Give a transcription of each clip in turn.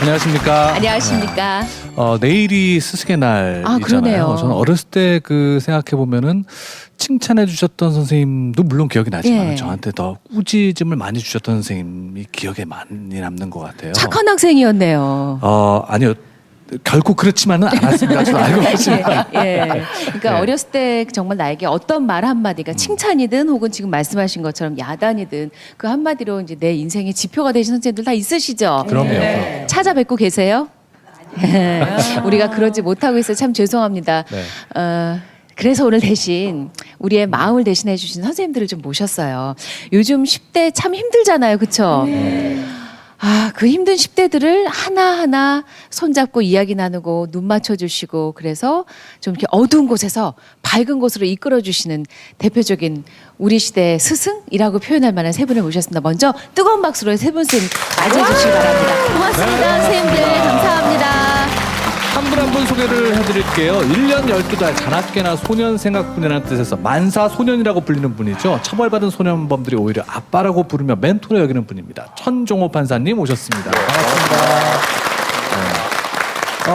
안녕하십니까. 안녕하십니까. 내일이 스승의 날이잖아요. 그러네요. 저는 어렸을 때 생각해 보면은 칭찬해 주셨던 선생님도 물론 기억이 나지만 예. 저한테 더 꾸짖음을 많이 주셨던 선생님이 기억에 많이 남는 것 같아요. 착한 학생이었네요. 아니요. 결국 그렇지만은 않았습니다. 저는 알고 있습니다. 예. 그러니까 네. 어렸을 때 정말 나에게 어떤 말 한마디가 칭찬이든 혹은 지금 말씀하신 것처럼 야단이든 그 한마디로 이제 내 인생의 지표가 되신 선생님들 다 있으시죠? 그럼요. 네. 찾아뵙고 계세요? 우리가 그러지 못하고 있어서 참 죄송합니다. 네. 그래서 오늘 대신 우리의 마음을 대신해 주신 선생님들을 좀 모셨어요. 요즘 10대 참 힘들잖아요. 그렇죠? 그 힘든 10대들을 하나하나 손잡고 이야기 나누고 눈 맞춰주시고 그래서 좀 이렇게 어두운 곳에서 밝은 곳으로 이끌어주시는 대표적인 우리 시대의 스승이라고 표현할 만한 세 분을 모셨습니다. 먼저 뜨거운 박수로 세 분 선생님 맞이해주시기 바랍니다. 고맙습니다. 선생님들 감사합니다. 한 분 한 분 소개를 해드릴게요. 1년 12달 자나깨나 소년생각뿐이라는 뜻에서 만사소년이라고 불리는 분이죠. 처벌받은 소년범들이 오히려 아빠라고 부르며 멘토로 여기는 분입니다. 천종호 판사님 오셨습니다. 반갑습니다.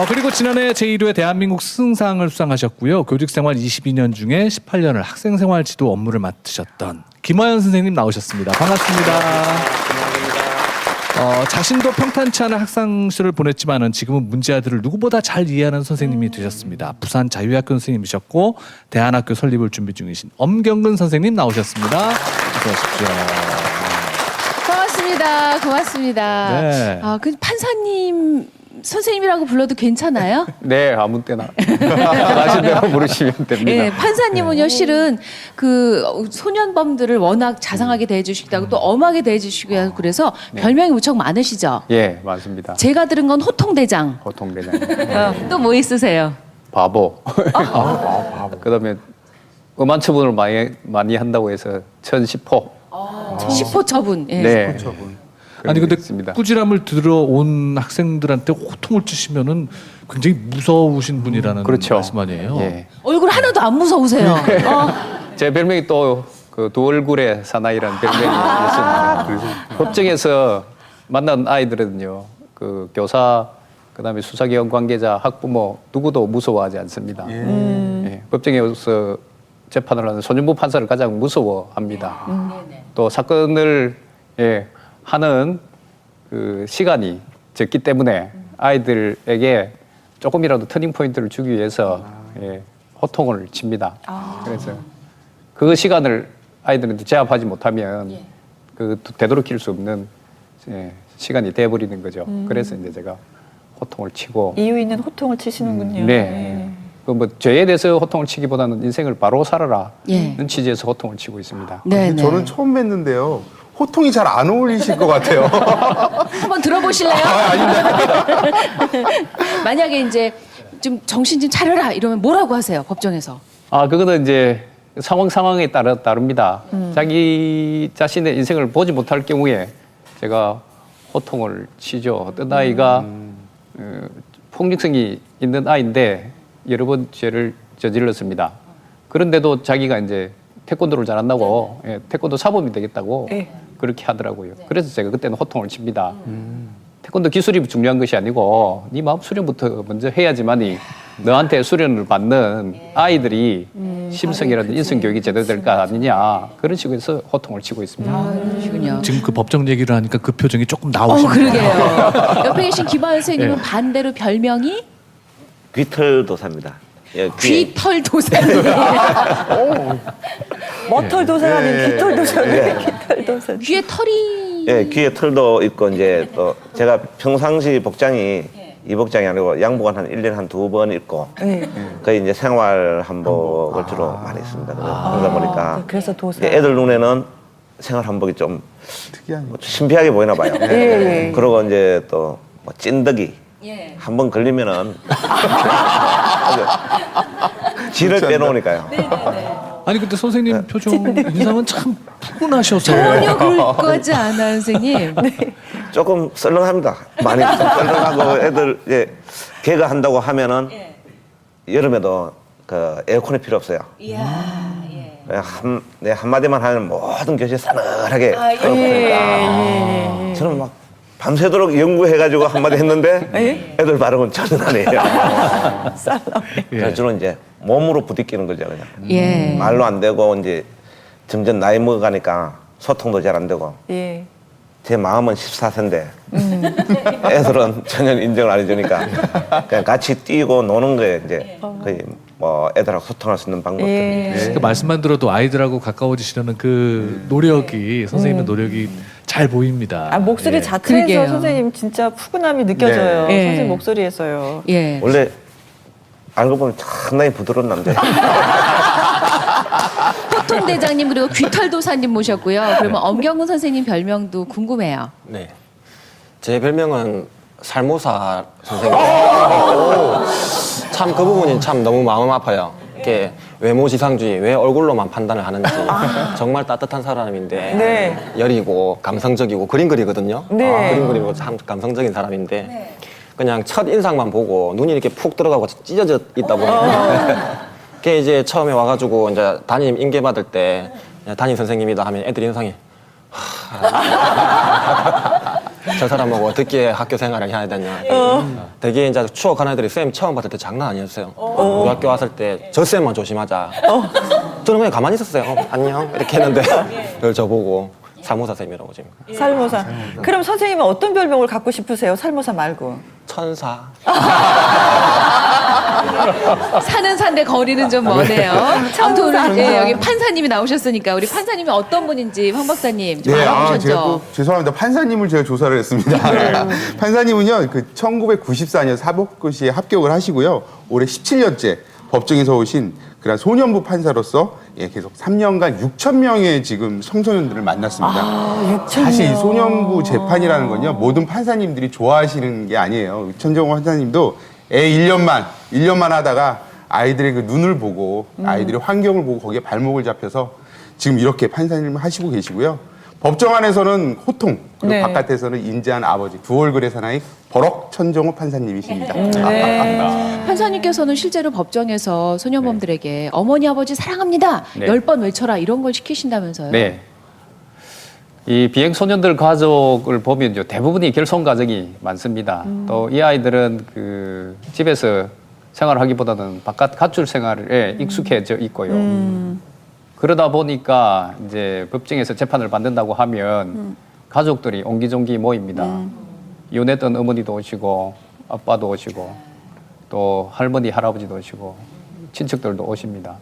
그리고 지난해 제1회 대한민국 스승상을 수상하셨고요. 교직생활 22년 중에 18년을 학생생활 지도 업무를 맡으셨던 김화연 선생님 나오셨습니다. 반갑습니다. 자신도 평탄치 않은 학창 시절을 보냈지만은 지금은 문제 아들을 누구보다 잘 이해하는 선생님이 되셨습니다. 부산 자유학교 선생님이셨고 대안학교 설립을 준비 중이신 엄경근 선생님 나오셨습니다. 어서 오십시오. 고맙습니다. 고맙습니다. 네. 그 판사님 선생님이라고 불러도 괜찮아요? 네, 아무 때나 하신 대로 부르시면 됩니다. 예, 판사님은요 실은 그 소년범들을 워낙 자상하게 대해주시기도 하고 또 엄하게 대해주시고 하고 그래서 별명이 무척 많으시죠? 예, 맞습니다. 제가 들은 건 호통대장. 호통대장. 또 뭐 있으세요? 바보. 그다음에 음한 처분을 많이 한다고 해서 천시포. 시포 처분. 예. 네. 아니 근데 있습니다. 꾸지람을 들어온 학생들한테 호통을 치시면은 굉장히 무서우신 분이라는 그렇죠. 말씀 아니에요? 예. 얼굴 하나도 안 무서우세요. 제 별명이 또 그 두 얼굴의 사나이라는 별명이 있습니다. 그래서 법정에서 만난 아이들은요, 그 교사, 그다음에 수사기관 관계자, 학부모 누구도 무서워하지 않습니다. 예. 법정에서 재판을 하는 소년부 판사를 가장 무서워합니다. 또 사건을 하는 그 시간이 적기 때문에 아이들에게 조금이라도 터닝 포인트를 주기 위해서 호통을 칩니다. 그래서 그 시간을 아이들한테 제압하지 못하면 그 되도록일 수 없는 시간이 돼버리는 거죠. 그래서 이제 제가 호통을 치고 이유 있는 호통을 치시는군요. 네. 그 뭐 죄에 대해서 호통을 치기보다는 인생을 바로 살아라 예. 는 취지에서 호통을 치고 있습니다. 네, 네. 저는 처음 뵀는데요. 호통이 잘 안 어울리실 것 같아요. 한번 들어보실래요? 만약에 이제 좀 정신 좀 차려라 이러면 뭐라고 하세요? 법정에서? 그거는 이제 상황에 다릅니다. 자기 자신의 인생을 보지 못할 경우에 제가 호통을 치죠. 어떤 아이가 폭력성이 있는 아이인데 여러 번 죄를 저질렀습니다. 그런데도 자기가 이제 태권도를 잘한다고 태권도 사범이 되겠다고 그렇게 하더라고요. 그래서 제가 그때는 호통을 칩니다. 태권도 기술이 중요한 것이 아니고 네 마음 수련부터 먼저 해야지만이 너한테 수련을 받는 아이들이 심성이라든지 인성 교육이 제대로 될 거 아니냐 그런 식으로 해서 호통을 치고 있습니다. 그러시군요. 지금 그 법정 얘기를 하니까 그 표정이 조금 나오시네요. 그러게요. 옆에 계신 김하연 선생님은 반대로 별명이 귀털도사입니다. 예, 귀털 도사님. 머털 도사가 아닌 깃털 도사네. 깃털 도사. 귀에 털이. 예, 귀에 털도 있고 이제 또 제가 평상시 복장이 이 복장이 아니고 양복은 한 1년에 한 2번 입고 거의 이제 생활 한복을 주로 많이 입습니다. 그러다 보니까 그래서 도사. 이제 애들 눈에는 생활 한복이 좀 특이한 거. 신비하게 보이나 봐요. 예. 그리고 이제 또 뭐 찐덕이 한 번 걸리면은 지를 빼놓으니까요. 아니 근데 선생님 표정 인상은 참 푸근하셔서 전혀 그럴 것 같지 않아요, 선생님. 조금 썰렁합니다. 많이 좀 썰렁하고 애들 이제 개가 한다고 하면은 여름에도 그 에어컨이 필요 없어요. 내 한마디만 하면 모든 교실 싸늘하게 그러니까 저는 막 밤새도록 연구해가지고 한마디 했는데 예? 애들 발음은 전혀 안 해요. 살라미. 그래서 주로 이제 몸으로 부딪히는 거죠, 그냥. 예. 말로 안 되고 이제 점점 나이 먹어가니까 소통도 잘 안 되고 예. 제 마음은 14세인데 애들은 전혀 인정을 안 해주니까 그냥 같이 뛰고 노는 거에 이제 거의 뭐 애들하고 소통할 수 있는 방법들. 예. 그 말씀만 들어도 아이들하고 가까워지시려는 그 노력이 선생님의 노력이 잘 보입니다. 아, 목소리 예. 자체에서 그러게요. 선생님 진짜 푸근함이 느껴져요. 네. 선생님 목소리에서요. 예. 원래 알고 보면 상당히 부드러운 남자. 호통대장님 그리고 귀털도사님 모셨고요. 그러면 엄경훈 선생님 별명도 궁금해요. 네. 제 별명은 살모사 선생님. 참 그 부분이 참 너무 마음 아파요. 이게 외모지상주의, 왜 얼굴로만 판단을 하는지. 정말 따뜻한 사람인데 네. 여리고 감성적이고 그림 그리거든요. 네. 그림 그리고 참 감성적인 사람인데 그냥 첫 인상만 보고 눈이 이렇게 푹 들어가고 찢어져 있다 보니까 그게 이제 처음에 와가지고 이제 담임 인계 받을 때 담임 선생님이다 하면 애들 인상이 저 사람하고 어떻게 학교 생활을 해야 되냐. 되게 이제 추억하는 애들이 쌤 처음 봤을 때 장난 아니었어요. 우리 학교 왔을 때 저 쌤만 조심하자. 저는 그냥 가만히 있었어요. 안녕 이렇게 했는데 그걸 저보고 살모사 쌤이라고 지금. 살모사. 그럼 선생님은 어떤 별명을 갖고 싶으세요? 살모사 말고. 천사. 사는 산데 거리는 좀 머네요. 아무튼 오늘 예, 여기 판사님이 나오셨으니까 우리 판사님이 어떤 분인지 황 박사님 좀 네, 제가 알아보셨죠? 꼭 죄송합니다. 판사님을 제가 조사를 했습니다. 판사님은요, 그 1994년 사법고시에 합격을 하시고요. 올해 17년째 법정에서 오신 그런 소년부 판사로서 예, 계속 3년간 6천 명의 지금 청소년들을 만났습니다. 사실 이 소년부 재판이라는 건요, 모든 판사님들이 좋아하시는 게 아니에요. 천정호 판사님도 애 1년만 하다가 아이들의 그 눈을 보고 아이들의 환경을 보고 거기에 발목을 잡혀서 지금 이렇게 판사님을 하시고 계시고요. 법정 안에서는 호통, 그리고 네. 바깥에서는 인자한 아버지, 두 얼굴의 사나이 버럭 천정호 판사님이십니다. 네. 판사님께서는 실제로 법정에서 소년범들에게 어머니 아버지 사랑합니다. 네. 10번 외쳐라 이런 걸 시키신다면서요? 네. 이 비행 소년들 가족을 보면요, 대부분이 결손 가정이 많습니다. 또 이 아이들은 그 집에서 생활하기보다는 바깥 가출 생활에 익숙해져 있고요. 그러다 보니까 이제 법정에서 재판을 받는다고 하면 가족들이 옹기종기 모입니다. 이혼했던 어머니도 오시고 아빠도 오시고 또 할머니 할아버지도 오시고 친척들도 오십니다.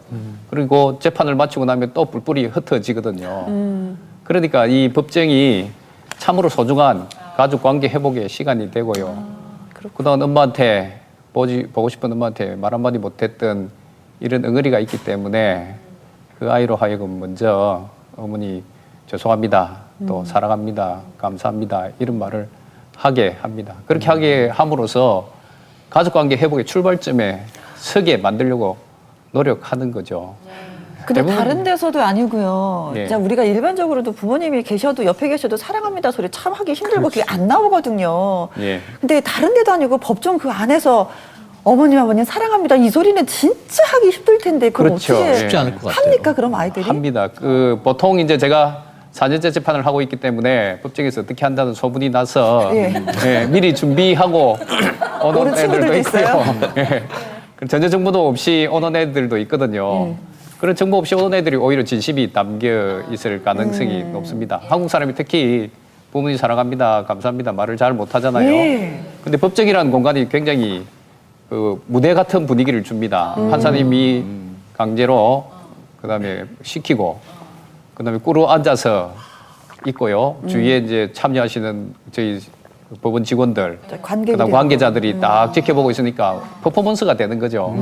그리고 재판을 마치고 나면 또 뿔뿔이 흩어지거든요. 그러니까 이 법정이 참으로 소중한 가족 관계 회복의 시간이 되고요. 그동안 엄마한테 보고 싶은 엄마한테 말 한마디 못했던 이런 응어리가 있기 때문에 그 아이로 하여금 먼저 어머니 죄송합니다. 또 사랑합니다. 감사합니다. 이런 말을 하게 합니다. 그렇게 하게 함으로써 가족관계 회복의 출발점에 서게 만들려고 노력하는 거죠. 근데 대부분- 다른 데서도 아니고요. 예. 진짜 우리가 일반적으로도 부모님이 계셔도 옆에 계셔도 사랑합니다 소리 참 하기 힘들고 그게 안 나오거든요. 예. 근데 다른 데도 아니고 법정 그 안에서 어머님 아버님 사랑합니다 이 소리는 진짜 하기 힘들 텐데 그럼 그렇죠. 어떻게 예. 쉽지 않을 것 같아요. 합니까 그럼 아이들이? 합니다. 그 보통 이제 제가 4년째 재판을 하고 있기 때문에 법정에서 어떻게 한다는 소문이 나서 예. 미리 준비하고 오는 오는 친구들도 애들도 있어요? 있고요. 예. 전혀 정보도 없이 오는 애들도 있거든요. 그런 정보 없이 오는 애들이 오히려 진심이 담겨 있을 가능성이 높습니다. 한국 사람이 특히 부모님 사랑합니다, 감사합니다 말을 잘 못하잖아요. 예. 근데 법정이라는 공간이 굉장히 그 무대 같은 분위기를 줍니다. 판사님이 강제로 그다음에 시키고 그다음에 꿇어 앉아서 있고요. 주위에 이제 참여하시는 저희 법원 직원들, 그다음 관계자들이 딱 지켜보고 있으니까 퍼포먼스가 되는 거죠.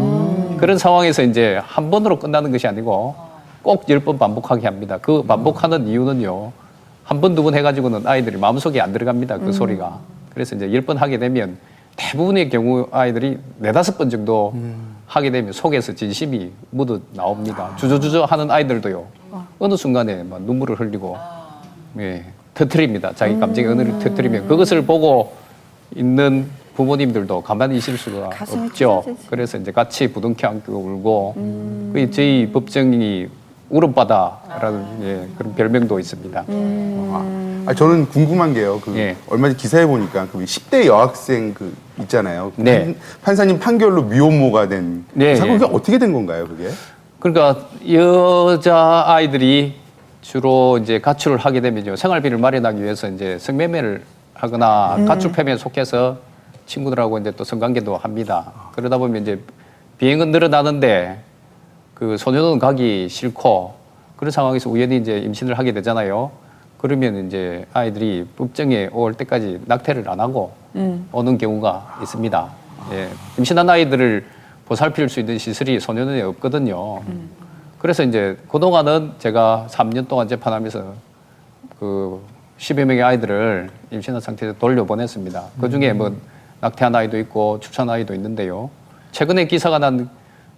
그런 상황에서 이제 한 번으로 끝나는 것이 아니고 꼭 10번 반복하게 합니다. 그 반복하는 이유는요. 한 번, 두 번 해가지고는 아이들이 마음속에 안 들어갑니다. 그 소리가. 그래서 이제 10번 하게 되면 대부분의 경우 아이들이 4-5번 정도 하게 되면 속에서 진심이 묻어 나옵니다. 주저주저 하는 아이들도요. 어느 순간에 막 눈물을 흘리고 예, 터뜨립니다. 자기 감정의 언어를 터뜨리면 그것을 보고 있는 부모님들도 가만히 있을 수가 가슴이 없죠. 찢어지지. 그래서 이제 같이 부둥켜 안고 울고 그 저희 법정이 울음바다라는 예, 그런 별명도 있습니다. 저는 궁금한 게요. 예. 얼마 전 기사에 보니까 그 10대 여학생 그 있잖아요. 네. 판사님 판결로 미혼모가 된 네, 사건 예. 그게 어떻게 된 건가요, 그게? 그러니까 여자 아이들이 주로 이제 가출을 하게 되면요, 생활비를 마련하기 위해서 이제 성매매를 하거나 가출 패배에 속해서 친구들하고 이제 또 성관계도 합니다. 그러다 보면 이제 비행은 늘어나는데 그 소년원 가기 싫고 그런 상황에서 우연히 이제 임신을 하게 되잖아요. 그러면 이제 아이들이 법정에 올 때까지 낙태를 안 하고 오는 경우가 있습니다. 예, 임신한 아이들을 보살필 수 있는 시설이 소년원에 없거든요. 그래서 이제 그동안은 제가 3년 동안 재판하면서 그 10여 명의 아이들을 임신한 상태에서 돌려보냈습니다. 그 중에 뭐 낙태한 아이도 있고 출산 아이도 있는데요. 최근에 기사가 난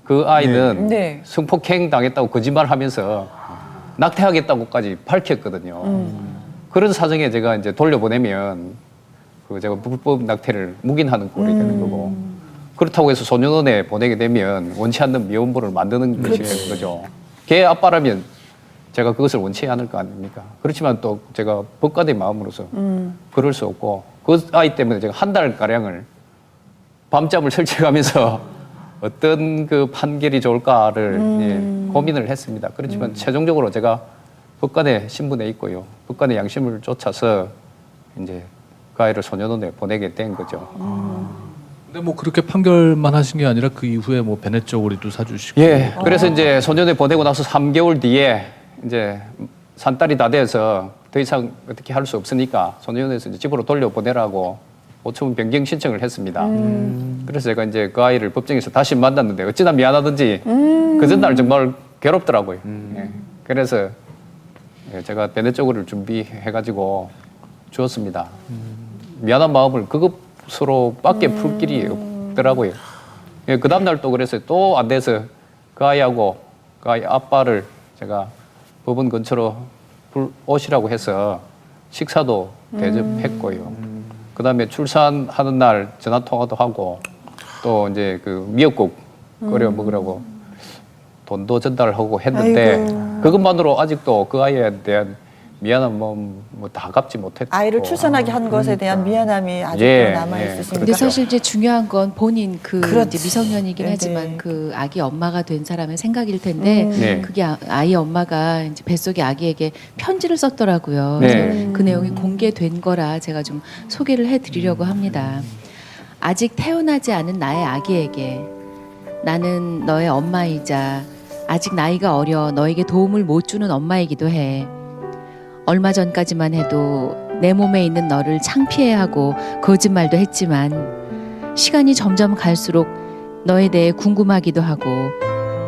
그 아이는 네. 성폭행 당했다고 거짓말하면서 낙태하겠다고까지 밝혔거든요. 그런 사정에 제가 이제 돌려보내면 그 제가 불법 낙태를 묵인하는 꼴이 되는 거고, 그렇다고 해서 소년원에 보내게 되면 원치 않는 미혼모를 만드는 것이 되는 거죠. 걔 아빠라면 제가 그것을 원치 않을 거 아닙니까? 그렇지만 또 제가 법관의 마음으로서 그럴 수 없고, 그 아이 때문에 제가 한 달 가량을 밤잠을 설치하면서 어떤 그 판결이 좋을까를 예, 고민을 했습니다. 그렇지만 최종적으로 제가 법관의 신분에 있고요, 법관의 양심을 쫓아서 이제 그 아이를 소년원에 보내게 된 거죠. 근데 뭐 그렇게 판결만 하신 게 아니라 그 이후에 뭐 베네쩌 오리도 사주시고. 예, 그래서 이제 소년원에 보내고 나서 3개월 뒤에 이제 산딸이 다 돼서 더 이상 어떻게 할 수 없으니까 소년원에서 이제 집으로 돌려보내라고 5천 변경 신청을 했습니다. 그래서 제가 이제 그 아이를 법정에서 다시 만났는데 어찌나 미안하든지 그 전날 정말 괴롭더라고요. 예, 그래서 예, 제가 베네쩌고를 준비해가지고 주었습니다. 미안한 마음을 그것으로밖에 풀 길이 없더라고요. 예, 그 다음날 또 그래서 또 안 돼서 그 아이하고 그 아이 아빠를 제가 법원 근처로 오시라고 해서 식사도 대접했고요. 그 다음에 출산하는 날 전화 통화도 하고 또 이제 그 미역국 끓여 먹으라고 돈도 전달하고 했는데 그것만으로 아직도 그 아이에 대한 미안한 마음 뭐 다 갚지 못했고. 아이를 출산하게 한 것에 대한 미안함이 아직도 예, 남아 예. 있으십니다. 근데 사실 이제 중요한 건 본인 그 그렇지. 이제 미성년이긴 네, 하지만 네. 그 아기 엄마가 된 사람의 생각일 텐데 네. 그게 아이 엄마가 이제 뱃속의 아기에게 편지를 썼더라고요. 네. 그래서 그 내용이 공개된 거라 제가 좀 소개를 해드리려고 합니다. 아직 태어나지 않은 나의 아기에게 나는 너의 엄마이자 아직 나이가 어려 너에게 도움을 못 주는 엄마이기도 해. 얼마 전까지만 해도 내 몸에 있는 너를 창피해하고 거짓말도 했지만 시간이 점점 갈수록 너에 대해 궁금하기도 하고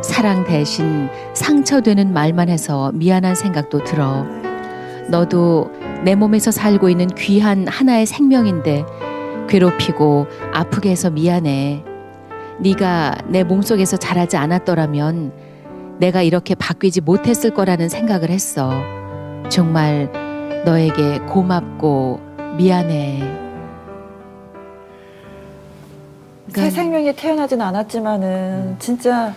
사랑 대신 상처되는 말만 해서 미안한 생각도 들어. 너도 내 몸에서 살고 있는 귀한 하나의 생명인데 괴롭히고 아프게 해서 미안해. 네가 내 몸속에서 자라지 않았더라면 내가 이렇게 바뀌지 못했을 거라는 생각을 했어. 정말 너에게 고맙고 미안해. 새 생명이 태어나진 않았지만은 진짜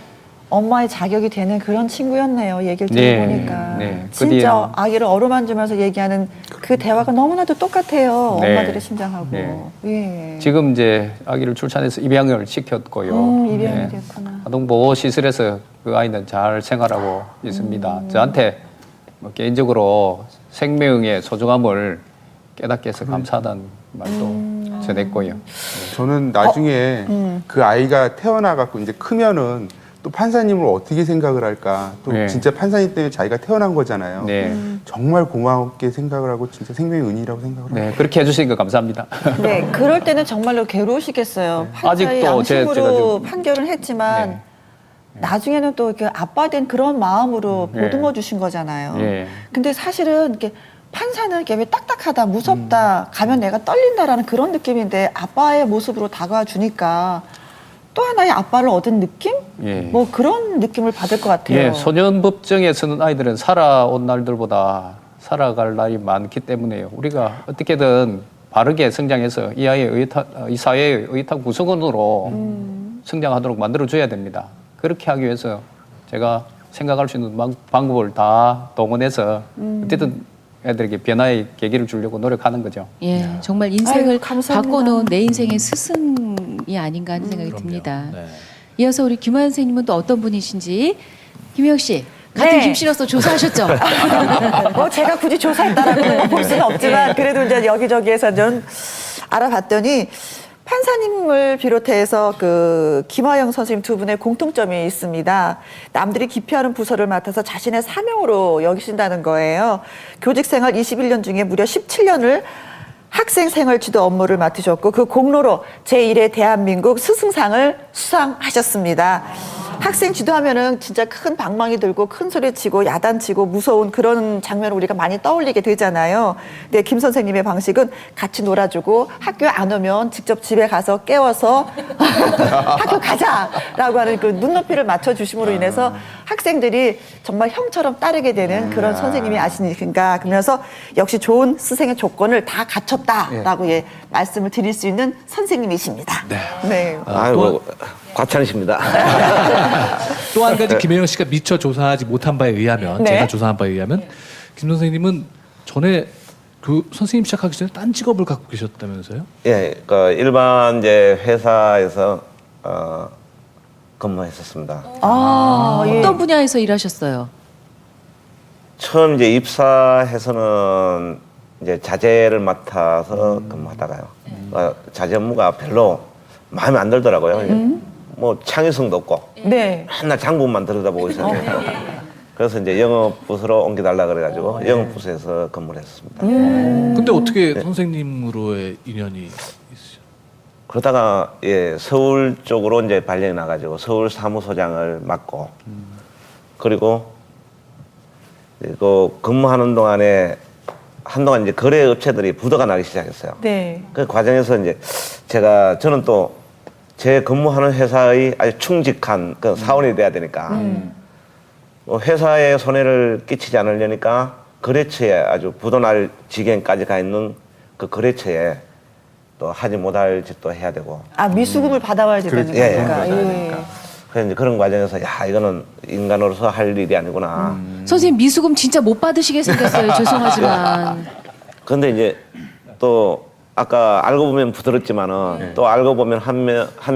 엄마의 자격이 되는 그런 친구였네요. 얘기를 네, 들어보니까. 네. 진짜 그뒤에- 아기를 어루만지면서 얘기하는 그 대화가 너무나도 똑같아요. 네. 엄마들의 심장하고. 네. 예. 지금 이제 아기를 출산해서 입양을 시켰고요. 입양이 예. 됐구나. 아동보호 시설에서 그 아이는 잘 생활하고 있습니다. 저한테 뭐 개인적으로 생명의 소중함을 깨닫게 해서 감사하다는 말도 전했고요. 저는 나중에 그 아이가 태어나갖고 이제 크면은 또 판사님을 어떻게 생각을 할까. 또 네. 진짜 판사님 때문에 자기가 태어난 거잖아요. 네. 정말 고맙게 생각을 하고 진짜 생명의 은이라고 생각을 합니다. 네, 그렇게 해주시니까 감사합니다. 네, 그럴 때는 정말로 괴로우시겠어요. 판사의 아직도 제가 양심으로 지금- 판결을 했지만 네. 나중에는 또 이렇게 아빠 된 그런 마음으로 네. 보듬어 주신 거잖아요. 네. 근데 사실은 이렇게 판사는 이렇게 왜 딱딱하다, 무섭다, 가면 내가 떨린다라는 그런 느낌인데 아빠의 모습으로 다가와 주니까 또 하나의 아빠를 얻은 느낌? 예. 뭐 그런 느낌을 받을 것 같아요. 예, 소년법정에 서는 아이들은 살아온 날들보다 살아갈 날이 많기 때문에요. 우리가 어떻게든 바르게 성장해서 이 아이의 이 사회의 의탁 구성원으로 성장하도록 만들어줘야 됩니다. 그렇게 하기 위해서 제가 생각할 수 있는 방법을 다 동원해서 어쨌든 애들에게 변화의 계기를 주려고 노력하는 거죠. 예, 정말 인생을 아유, 감사합니다. 바꿔놓은 내 인생의 스승이 아닌가 하는 생각이 듭니다. 네. 이어서 우리 김화연 선생님은 또 어떤 분이신지 김혜영 씨 같은 네. 김씨로서 조사하셨죠? 뭐 제가 굳이 조사했다라고 볼 수는 없지만 그래도 이제 여기저기에서 좀 알아봤더니 판사님을 비롯해서 그 김화영 선생님 두 분의 공통점이 있습니다. 남들이 기피하는 부서를 맡아서 자신의 사명으로 여기신다는 거예요. 교직 생활 21년 중에 무려 17년을 학생 생활 지도 업무를 맡으셨고 그 공로로 제1회 대한민국 스승상을 수상하셨습니다. 학생 지도하면은 진짜 큰 방망이 들고 큰 소리 치고 야단치고 무서운 그런 장면을 우리가 많이 떠올리게 되잖아요. 근데 김 선생님의 방식은 같이 놀아주고 학교에 안 오면 직접 집에 가서 깨워서 학교 가자라고 하는 그 눈높이를 맞춰주심으로 인해서 학생들이 정말 형처럼 따르게 되는 그런 선생님이 아시니까 그러면서 역시 좋은 스승의 조건을 다 갖췄다라고 예, 말씀을 드릴 수 있는 선생님이십니다. 네. 아이고 과찬이십니다. 또 한 가지 김혜영 씨가 미처 조사하지 못한 바에 의하면 네. 제가 조사한 바에 의하면 김 선생님은 전에 그 선생님 시작하기 전에 딴 직업을 갖고 계셨다면서요? 예, 그 일반 이제 회사에서 근무했었습니다. 아, 예. 어떤 분야에서 일하셨어요? 처음 이제 입사해서는 이제 자재를 맡아서 근무하다가요. 자재 업무가 별로 마음에 안 들더라고요. 뭐 창의성도 없고 네. 맨날 장부만 들여다보고 있었는데 그래서 이제 영업부서로 옮겨달라 그래가지고 영업부서에서 근무를 했습니다. 근데 어떻게 선생님으로의 인연이 있으셨어요? 그러다가 예 서울 쪽으로 이제 발령이 나가지고 서울 사무소장을 맡고 그리고 그 근무하는 동안에 한동안 이제 거래 업체들이 부도가 나기 시작했어요. 네. 그 과정에서 이제 저는 또 제 근무하는 회사의 아주 충직한 그 사원이 돼야 되니까 뭐 회사에 손해를 끼치지 않으려니까 거래처에 아주 부도날 지경까지 가 있는 그 거래처에 또 하지 못할 짓도 해야 되고 아, 미수금을 받아와야 되는 예, 거니까. 예. 그래서 이제 그런 과정에서 야 이거는 인간으로서 할 일이 아니구나. 선생님 미수금 진짜 못 받으시게 생겼어요. 죄송하지만. 그런데 이제 또 아까 알고 보면 부드럽지만은 또 알고 보면 한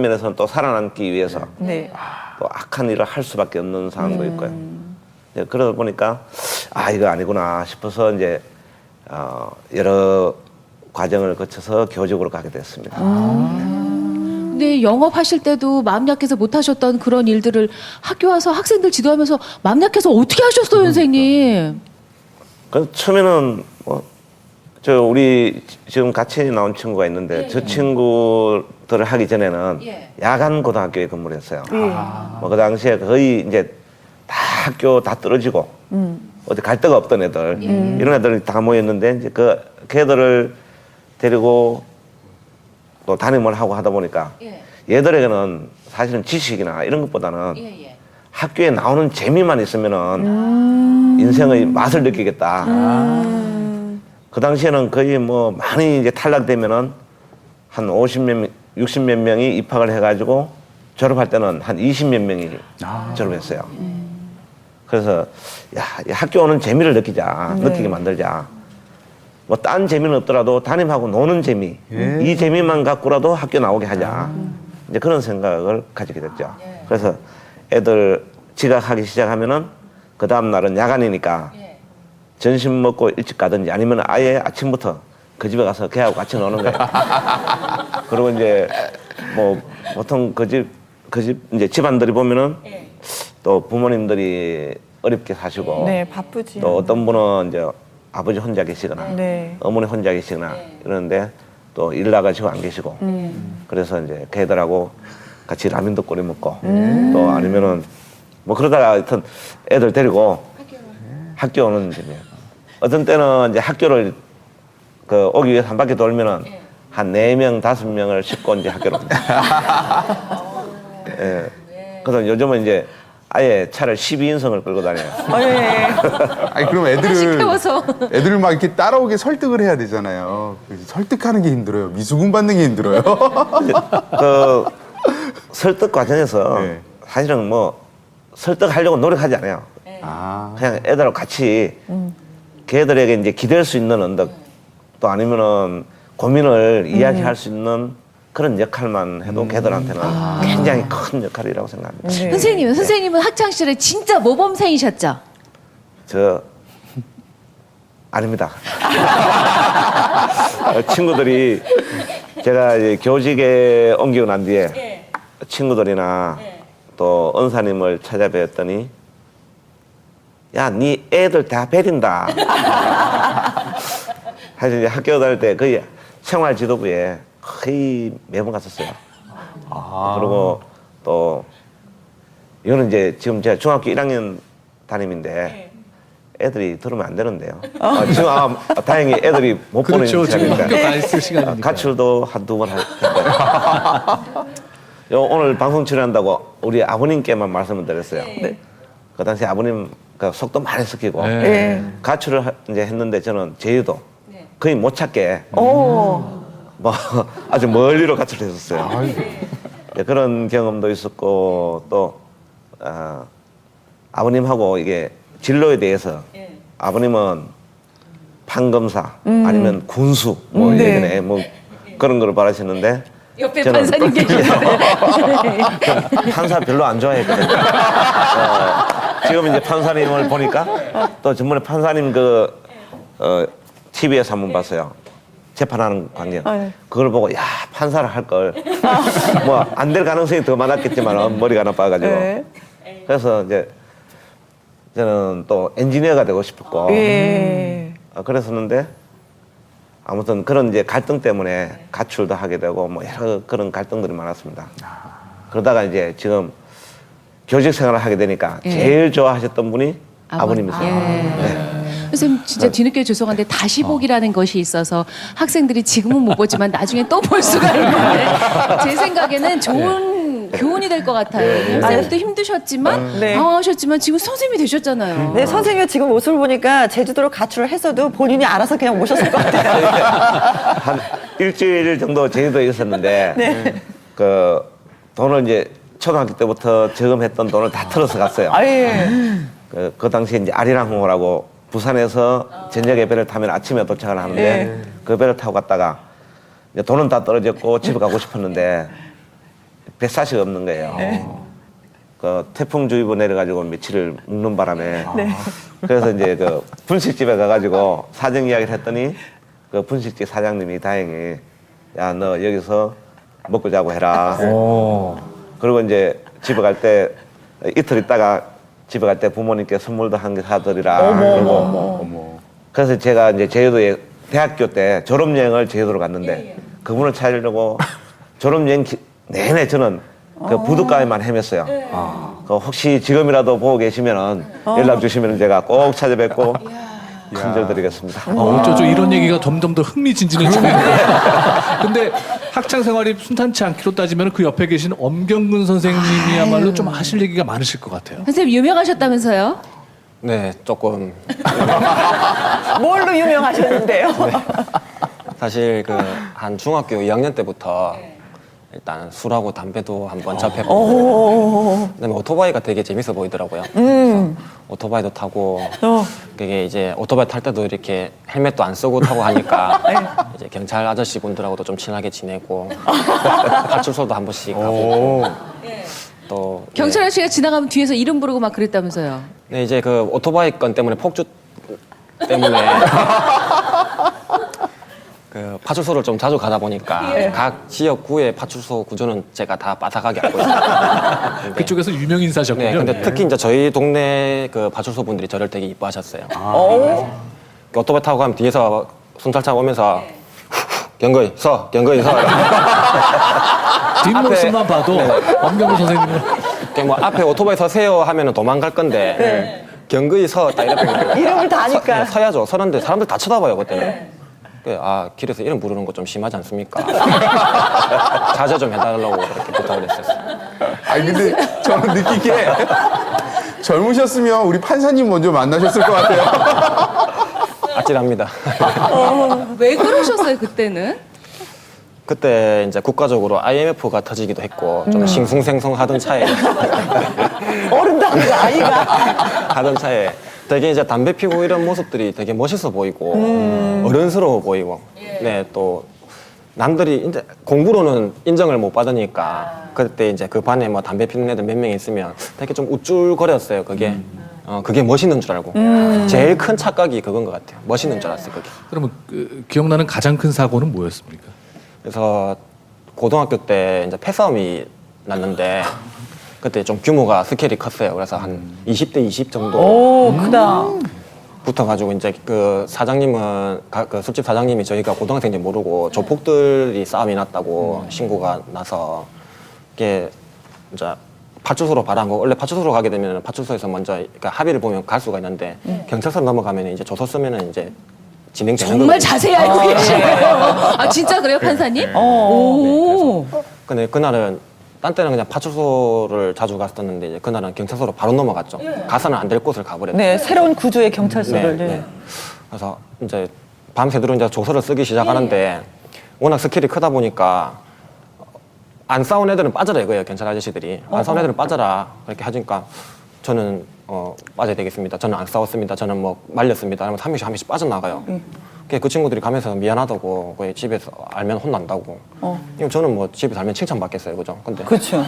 면에서는 또 살아남기 위해서 네. 또 악한 일을 할 수밖에 없는 상황도 있고요. 네, 그러다 보니까 아 이거 아니구나 싶어서 이제 여러 과정을 거쳐서 교직으로 가게 됐습니다. 근데 영업하실 때도 마음 약해서 못 하셨던 그런 일들을 학교 와서 학생들 지도하면서 마음 약해서 어떻게 하셨어요, 선생님? 그 처음에는 저 우리 지금 같이 나온 친구가 있는데 저 친구들을 하기 전에는 야간 고등학교에 근무를 했어요. 뭐 그 당시에 거의 이제 다 학교 다 떨어지고 어디 갈 데가 없던 애들 이런 애들이 다 모였는데 이제 그 걔들을 데리고 또 담임을 하고 하다 보니까 얘들에게는 사실은 지식이나 이런 것보다는 학교에 나오는 재미만 있으면은 인생의 맛을 느끼겠다. 그 당시에는 거의 뭐 많이 이제 탈락되면은 한 50몇, 60몇 명이 입학을 해가지고 졸업할 때는 한 20몇 명이 졸업했어요. 그래서 야, 이 학교 오는 재미를 느끼게 만들자. 뭐 딴 재미는 없더라도 담임하고 노는 재미, 이 재미만 갖고라도 학교 나오게 하자. 이제 그런 생각을 가지게 됐죠. 그래서 애들 지각하기 시작하면은 그 다음 날은 야간이니까 점심 먹고 일찍 가든지 아니면 아예 아침부터 그 집에 가서 걔하고 같이 노는 거예요. 그리고 이제 뭐 보통 그 집 이제 집안들이 보면은 또 부모님들이 어렵게 사시고 네, 바쁘지. 또 어떤 분은 이제 아버지 혼자 계시거나 네. 어머니 혼자 계시거나 이러는데 또 일 나가시고 안 계시고 그래서 이제 걔들하고 같이 라면도 끓여 먹고 또 아니면은 뭐 그러다가 하여튼 애들 데리고 학교 오는 집이에요. 어떤 때는 이제 학교를 그 오기 위해서 한 바퀴 돌면은 한 4명, 5명을 싣고 이제 학교로 옵니다. 예. 그래서 요즘은 이제 아예 차를 12인승을 끌고 다녀요. 예. 아니 그럼 태워서. 애들을 막 이렇게 따라오게 설득을 해야 되잖아요. 그래서 설득하는 게 힘들어요. 미수금 받는 게 힘들어요. 그 설득 과정에서 네. 사실은 뭐 설득하려고 노력하지 않아요. 아, 그냥 애들하고 같이 걔들에게 이제 기댈 수 있는 언덕 또 아니면은 고민을 이야기할 수 있는 그런 역할만 해도 걔들한테는 굉장히 큰 역할이라고 생각합니다. 선생님은 학창 시절에 진짜 모범생이셨죠? 저 아닙니다. 친구들이 제가 이제 교직에 옮기고 난 뒤에 친구들이나 또 은사님을 찾아뵈었더니 야, 네 애들 다 베린다. 사실 이제 학교 다닐 때 거의 생활지도부에 거의 매번 갔었어요. 그리고 또 이거는 이제 지금 제가 중학교 1학년 담임인데 애들이 들으면 안 되는데요. 지금 다행히 애들이 못 보는 그렇죠. 지금 시간이니까. 학교 가 있을 시간이니까. 가출도 한두 번 할 거예요. 오늘 방송 출연한다고 우리 아버님께만 말씀을 드렸어요. 그 당시 아버님 그 속도 많이 섞이고 네. 가출을 이제 했는데 저는 제주도 거의 못 찾게 뭐 아주 멀리로 가출했었어요. 네, 그런 경험도 있었고 또 아버님하고 이게 진로에 대해서 아버님은 판검사 아니면 군수 뭐 예전에 뭐 그런 걸 바라시는데 옆에 저는- 판사님 계시는데. 판사 별로 안 좋아했거든요. 지금 이제 판사님을 보니까 또 전번에 판사님 TV에서 한번 봤어요. 재판하는 광경. 그걸 보고 야 판사를 할 걸. 뭐 안 될 가능성이 더 많았겠지만 머리가 나빠가지고. 그래서 이제 저는 또 엔지니어가 되고 싶었고. 그랬었는데 아무튼 그런 이제 갈등 때문에 가출도 하게 되고 뭐 여러 그런 갈등들이 많았습니다. 그러다가 이제 지금 교직 생활을 하게 되니까 제일 좋아하셨던 분이 아버님이세요. 선생님 진짜 뒤늦게 죄송한데 다시 보기라는 것이 있어서 학생들이 지금은 못 보지만 나중에 또 볼 수가 있는데 제 생각에는 좋은 교훈이 될 것 같아요. 선생님도 힘드셨지만 방황하셨지만 지금 선생님이 되셨잖아요. 네, 선생님의 지금 모습을 보니까 제주도로 가출을 했어도 본인이 알아서 그냥 모셨을 것 같아요. 한 일주일 정도 제주도에 있었는데 그 돈을 이제 초등학교 때부터 저금했던 돈을 다 털어서 갔어요. 그 당시에 이제 아리랑 홍어라고 부산에서 저녁에 배를 타면 아침에 도착을 하는데 그 배를 타고 갔다가 이제 돈은 다 떨어졌고 집에 가고 싶었는데 뱃사시가 없는 거예요. 그 태풍주의보 내려가지고 며칠을 묵는 바람에 그래서 이제 그 분식집에 가가지고 사정 이야기를 했더니 그 분식집 사장님이 다행히 야 너 여기서 먹고 자고 해라. 그리고 이제 집에 갈 때 이틀 있다가 집에 갈 때 부모님께 선물도 한 개 사드리라. 그러고 그래서 제가 이제 제주도에 대학교 때 졸업여행을 제주도로 갔는데 그분을 찾으려고 졸업여행 내내 저는 그 부둣가에만 헤맸어요. 그 혹시 지금이라도 보고 계시면은 연락 주시면 제가 꼭 찾아뵙고 큰절 드리겠습니다. 어쩌죠 이런 얘기가 점점 더 흥미진진해지네요. 근데 학창 생활이 순탄치 않기로 따지면 그 옆에 계신 엄경근 선생님이야말로 좀 하실 얘기가 많으실 것 같아요. 선생님 유명하셨다면서요? 네, 조금 뭘로 유명하셨는데요? 사실 그 한 중학교 2학년 때부터 일단 술하고 담배도 한번 접해보고 그다음에 오토바이가 되게 재밌어 보이더라고요. 그래서 오토바이도 타고 그게 이제 오토바이 탈 때도 이렇게 헬멧도 안 쓰고 타고 하니까 이제 경찰 아저씨 분들하고도 좀 친하게 지내고 가출소도 한 번씩 가고 또 경찰 아저씨가 지나가면 뒤에서 이름 부르고 막 그랬다면서요? 네, 이제 그 오토바이 건 때문에 폭주 때문에 그 파출소를 좀 자주 가다 보니까 각 지역구의 파출소 구조는 제가 다 빠삭하게 알고 있습니다. 근데- 그쪽에서 유명 인사셨군요. 네, 근데 특히 이제 저희 동네 그 파출소 분들이 저를 되게 이뻐하셨어요. 그 오토바이 타고 가면 뒤에서 순찰차 오면서 경거이 서, 경거이 서. 뒷모습만 봐도 엄경근 선생님은 뭐 앞에 오토바이 서세요 하면은 도망갈 건데 경거이 서 딱 이렇게 이름을 다 아니까. 서야죠. 서는데 사람들 다 쳐다봐요 그때는. 아 길에서 이름 부르는 거 좀 심하지 않습니까? 자제 좀 해달라고 그렇게 부탁을 했었어요. 아니 근데 저는 느낀 게 젊으셨으면 우리 판사님 먼저 만나셨을 것 같아요. 아찔합니다. 왜 그러셨어요 그때는? 그때 이제 국가적으로 IMF가 터지기도 했고 좀 싱숭생숭하던 차에 어른도 아니고 아이가. 하던 차에 되게 이제 담배 피고 이런 모습들이 되게 멋있어 보이고 어른스러워 보이고 네, 또 남들이 이제 공부로는 인정을 못 받으니까 그때 이제 그 반에 뭐 담배 피는 애들 몇 명 있으면 되게 좀 우쭐거렸어요. 그게 그게 멋있는 줄 알고 제일 큰 착각이 그건 것 같아요. 멋있는 줄 알았어요. 그게. 그러면 기억나는 가장 큰 사고는 뭐였습니까? 그래서 고등학교 때 이제 패싸움이 났는데 그때 좀 규모가 스케일이 컸어요. 그래서 한 20대 20 정도 오, 크다. 붙어가지고 이제 그 사장님은 그 술집 사장님이 저희가 고등학생인지 모르고 조폭들이 싸움이 났다고 신고가 나서 이게 이제 파출소로 바라한 거. 원래 파출소로 가게 되면 파출소에서 먼저 그러니까 합의를 보면 갈 수가 있는데 경찰서로 넘어가면 이제 조서 쓰면은 이제 진행되는 정말 거거든요. 자세히 알고 계시네요. 아 진짜 그래요, 판사님? 오. 근데 그날은 딴 때는 그냥 파출소를 자주 갔었는데 이제 그날은 경찰서로 바로 넘어갔죠. 가서는 안 될 곳을 가버렸어요. 네, 새로운 구조의 경찰서를. 네, 네. 그래서 이제 밤새도록 이제 조서를 쓰기 시작하는데 워낙 스케일이 크다 보니까 안 싸운 애들은 빠져라 이거예요. 경찰 아저씨들이 안 싸운 애들은 빠져라 그렇게 하니까 저는 빠져야 되겠습니다. 저는 안 싸웠습니다. 저는 뭐 말렸습니다. 그러면 한 명씩 빠져나가요. 그 친구들이 가면서 미안하다고 거의 집에서 알면 혼난다고. 이거 저는 뭐 집에서 알면 칭찬받겠어요, 그죠? 근데 그렇죠.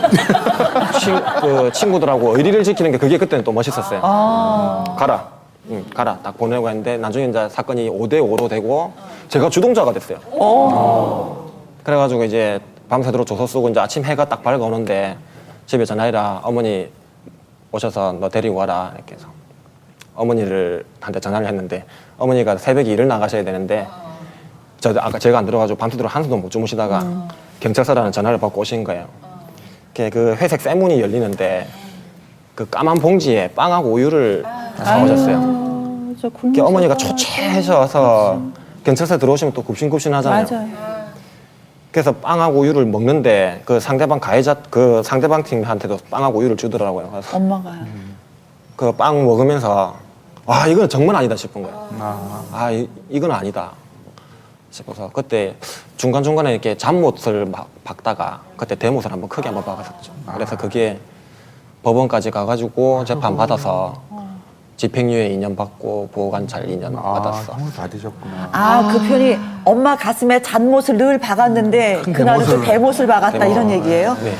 그 친구들하고 의리를 지키는 게 그게 그때는 또 멋있었어요. 가라. 가라. 딱 보내고 했는데 나중에 이제 사건이 5대5로 되고 제가 주동자가 됐어요. 그래가지고 이제 밤새도록 조서 쓰고 이제 아침 해가 딱 밝아오는데 집에 전화해라. 어머니 오셔서 너 데리고 와라. 이렇게 해서 어머니한테 전화를 했는데 어머니가 새벽에 일을 나가셔야 되는데 아까 제가 안 들어가지고 밤새도록 한숨도 못 주무시다가 경찰서라는 전화를 받고 오신 거예요. 그 회색 쇠문이 열리는데 그 까만 봉지에 빵하고 우유를 사오셨어요. 어머니가 초췌해져서 경찰서에 들어오시면 또 굽신굽신하잖아요. 맞아요. 그래서 빵하고 우유를 먹는데 그 상대방 가해자 그 상대방 팀한테도 빵하고 우유를 주더라고요. 그래서 엄마가. 그 빵 먹으면서 아 이건 정말 아니다 싶은 거예요. 이건 아니다 싶어서 그때 중간중간에 이렇게 잠못을 막 박다가 그때 대못을 한번 크게 한번 박았었죠. 그래서 그게 법원까지 가가지고 재판 받아서 집행유예 2년 받고 보호관찰 2년 받았어. 형을 받으셨구나. 그 편이 엄마 가슴에 잔못을 늘 박았는데 그날은 또 대못을 박았다 이런 얘기예요? 네.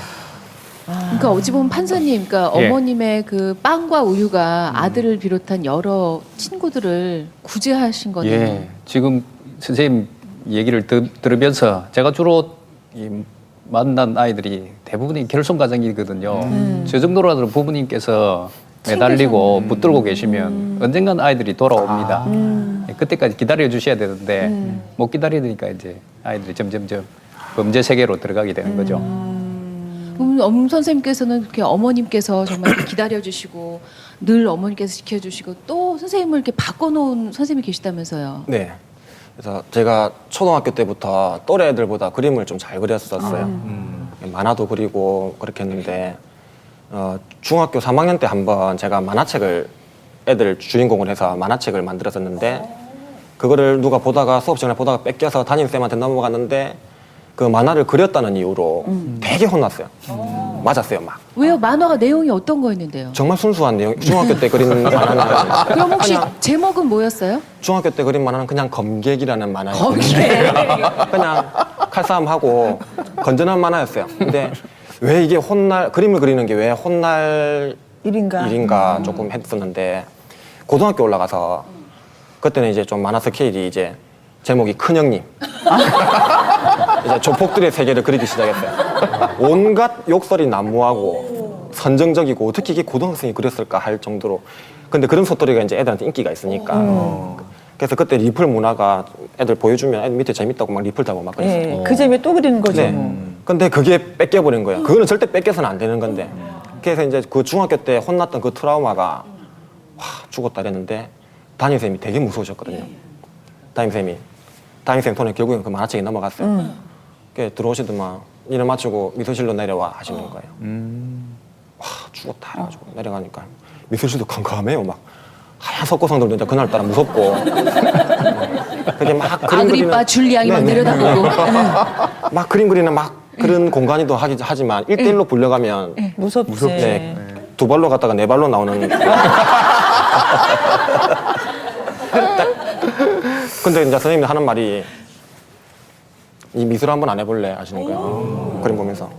그러니까 어찌 보면 판사님, 그러니까 예. 어머님의 그 빵과 우유가 아들을 비롯한 여러 친구들을 구제하신 거네요. 예, 지금 선생님 얘기를 들으면서 제가 주로 만난 아이들이 대부분이 결손 가정이거든요. 저 정도라도 부모님께서 매달리고 붙들고 계시면 언젠간 아이들이 돌아옵니다. 그때까지 기다려 주셔야 되는데 못 기다리니까 이제 아이들이 점점점 범죄 세계로 들어가게 되는 거죠. 그럼 엄 선생님께서는 그렇게 어머님께서 정말 이렇게 기다려주시고 늘 어머니께서 지켜주시고 또 선생님을 이렇게 바꿔놓은 선생님이 계시다면서요. 네. 그래서 제가 초등학교 때부터 또래 애들보다 그림을 좀 잘 그렸었어요. 만화도 그리고 그렇게 했는데 중학교 3학년 때 한번 제가 만화책을 애들 주인공을 해서 만화책을 만들었었는데 그거를 누가 보다가 수업 시간에 보다가 뺏겨서 담임쌤한테 넘어갔는데 그 만화를 그렸다는 이유로 되게 혼났어요. 맞았어요, 막. 왜요? 만화가 내용이 어떤 거였는데요? 정말 순수한 내용. 중학교 때 그린 만화는 그럼 혹시 그냥 제목은 뭐였어요? 중학교 때 그린 만화는 그냥 검객이라는 만화였어요. 검객. 그냥 칼싸움하고 건전한 만화였어요. 근데 왜 이게 그림을 그리는 게 왜 혼날 일인가 조금 했었는데 고등학교 올라가서 그때는 이제 좀 만화 스케일이 이제 제목이 큰형님. 이제 조폭들의 세계를 그리기 시작했어요. 온갖 욕설이 난무하고 선정적이고 어떻게 이게 고등학생이 그렸을까 할 정도로. 근데 그런 소토리가 이제 애들한테 인기가 있으니까. 그래서 그때 리플 문화가 애들 보여주면 애들 밑에 재밌다고 막 리플 달고 막 그랬어요. 네, 그 재미에 또 그리는 거죠. 네. 근데 그게 뺏겨버린 거예요. 그거는 절대 뺏겨서는 안 되는 건데. 그래서 이제 그 중학교 때 혼났던 그 트라우마가 와 죽었다 그랬는데 담임쌤이 되게 무서우셨거든요. 담임쌤 손에 결국엔 그 만화책이 넘어갔어요. 그게 들어오시더만 일을 마치고 미술실로 내려와 하시는 거예요. 와 죽었다 해가지고 내려가니까 미술실도 캄캄해요. 막 하얀 석고상들도 이제 그날따라 무섭고 그게 막 그림 아그리빠 그리는 줄리앙이 막 네네. 내려다보고. 막 그림 그리는 막 그런 공간이도 하지만 1대1로 불려가면 무섭지. 네, 두 발로 갔다가 네 발로 나오는 근데 이제 선생님이 하는 말이 이 미술 한번 안 해볼래 하시는 거예요. 그림 보면서.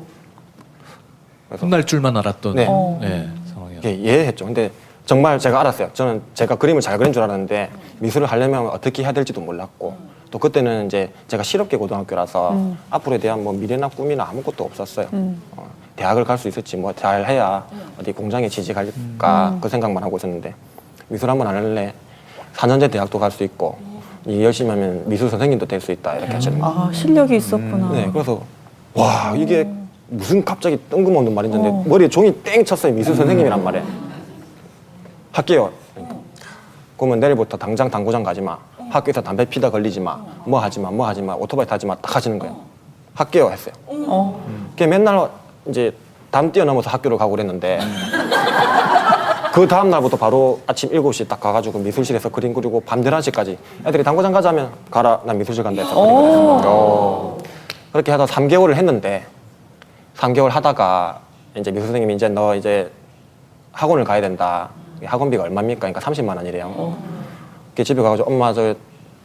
혼날 줄만 알았던 네. 상황이었어요. 이게 이해했죠. 근데 정말 제가 알았어요. 저는 제가 그림을 잘 그린 줄 알았는데 미술을 하려면 어떻게 해야 될지도 몰랐고 또 그때는 이제 제가 실업계 고등학교라서 앞으로에 대한 뭐 미래나 꿈이나 아무것도 없었어요. 대학을 갈 수 있을지 뭐 잘 해야 어디 공장에 취직할까 그 생각만 하고 있었는데 미술 한번 안 할래 4년제 대학도 갈 수 있고 이 열심히 하면 미술 선생님도 될 수 있다 이렇게 하시는 거예요. 아, 실력이 있었구나. 네, 그래서 와 이게 무슨 갑자기 뜬금없는 말인데 머리에 종이 땡 쳤어요. 미술 선생님이란 말에 할게요. 그러니까. 그러면 내일부터 당장 당구장 가지 마. 학교에서 담배 피다 걸리지 마. 뭐 하지 마. 뭐 하지 마. 오토바이 타지 마. 딱 하시는 거예요. 할게요 했어요. 그게 맨날 이제 담 뛰어넘어서 학교를 가고 그랬는데 그 다음 날부터 바로 아침 7시 딱 가가지고 미술실에서 그림 그리고 밤 11시까지 애들이 당구장 가자면 가라. 난 미술실 간다 해서 그림 그렸어요. 그렇게 하다 3개월을 했는데 3개월 하다가 이제 미술 선생님이 이제 너 이제 학원을 가야 된다. 학원비가 얼마입니까? 그러니까 30만 원이래요. 그게 집에 가가지고 엄마 저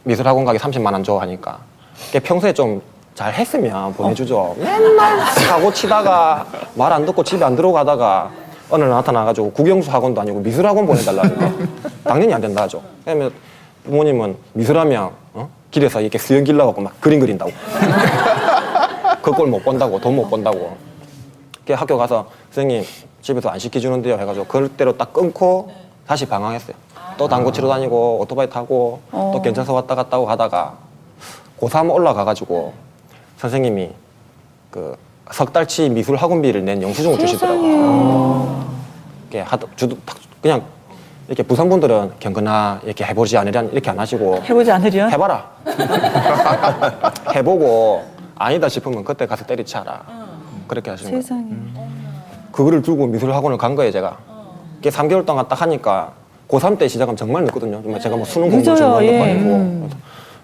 미술 학원 가기 30만 원 줘 하니까 그게 평소에 좀 잘 했으면 보내주죠. 맨날 사고 치다가 말 안 듣고 집에 안 들어가다가 어느 날 나타나가지고 국영수 학원도 아니고 미술 학원 보내달라니까 당연히 안 된다 하죠. 왜냐면 부모님은 미술하면 길에서 이렇게 수영 길러갖고 막 그림 그린다고 그 꼴 못 본다고 돈 못 본다고. 그게 학교 가서 선생님 집에서 안 시켜주는데요 해가지고 그때로 딱 끊고 다시 방황했어요. 또 당구 치러 다니고 오토바이 타고 또 괜찮아서 왔다 갔다 하고 하다가 고3 올라가가지고 선생님이 그 석 달치 미술 학원비를 낸 영수증을 주시더라고요. 그냥 이렇게 부산분들은 경건아 이렇게 해보지 않으련 이렇게 안 하시고 해보지 않으련? 해봐라. 해보고 아니다 싶으면 그때 가서 때리치라. 그렇게 하시는 거예요. 세상에. 그거를 들고 미술 학원을 간 거예요, 제가. 그게 3개월 동안 딱 하니까 고3 때 시작하면 정말 늦거든요. 정말 제가 뭐 수능 공부 정말 늦고 아니고.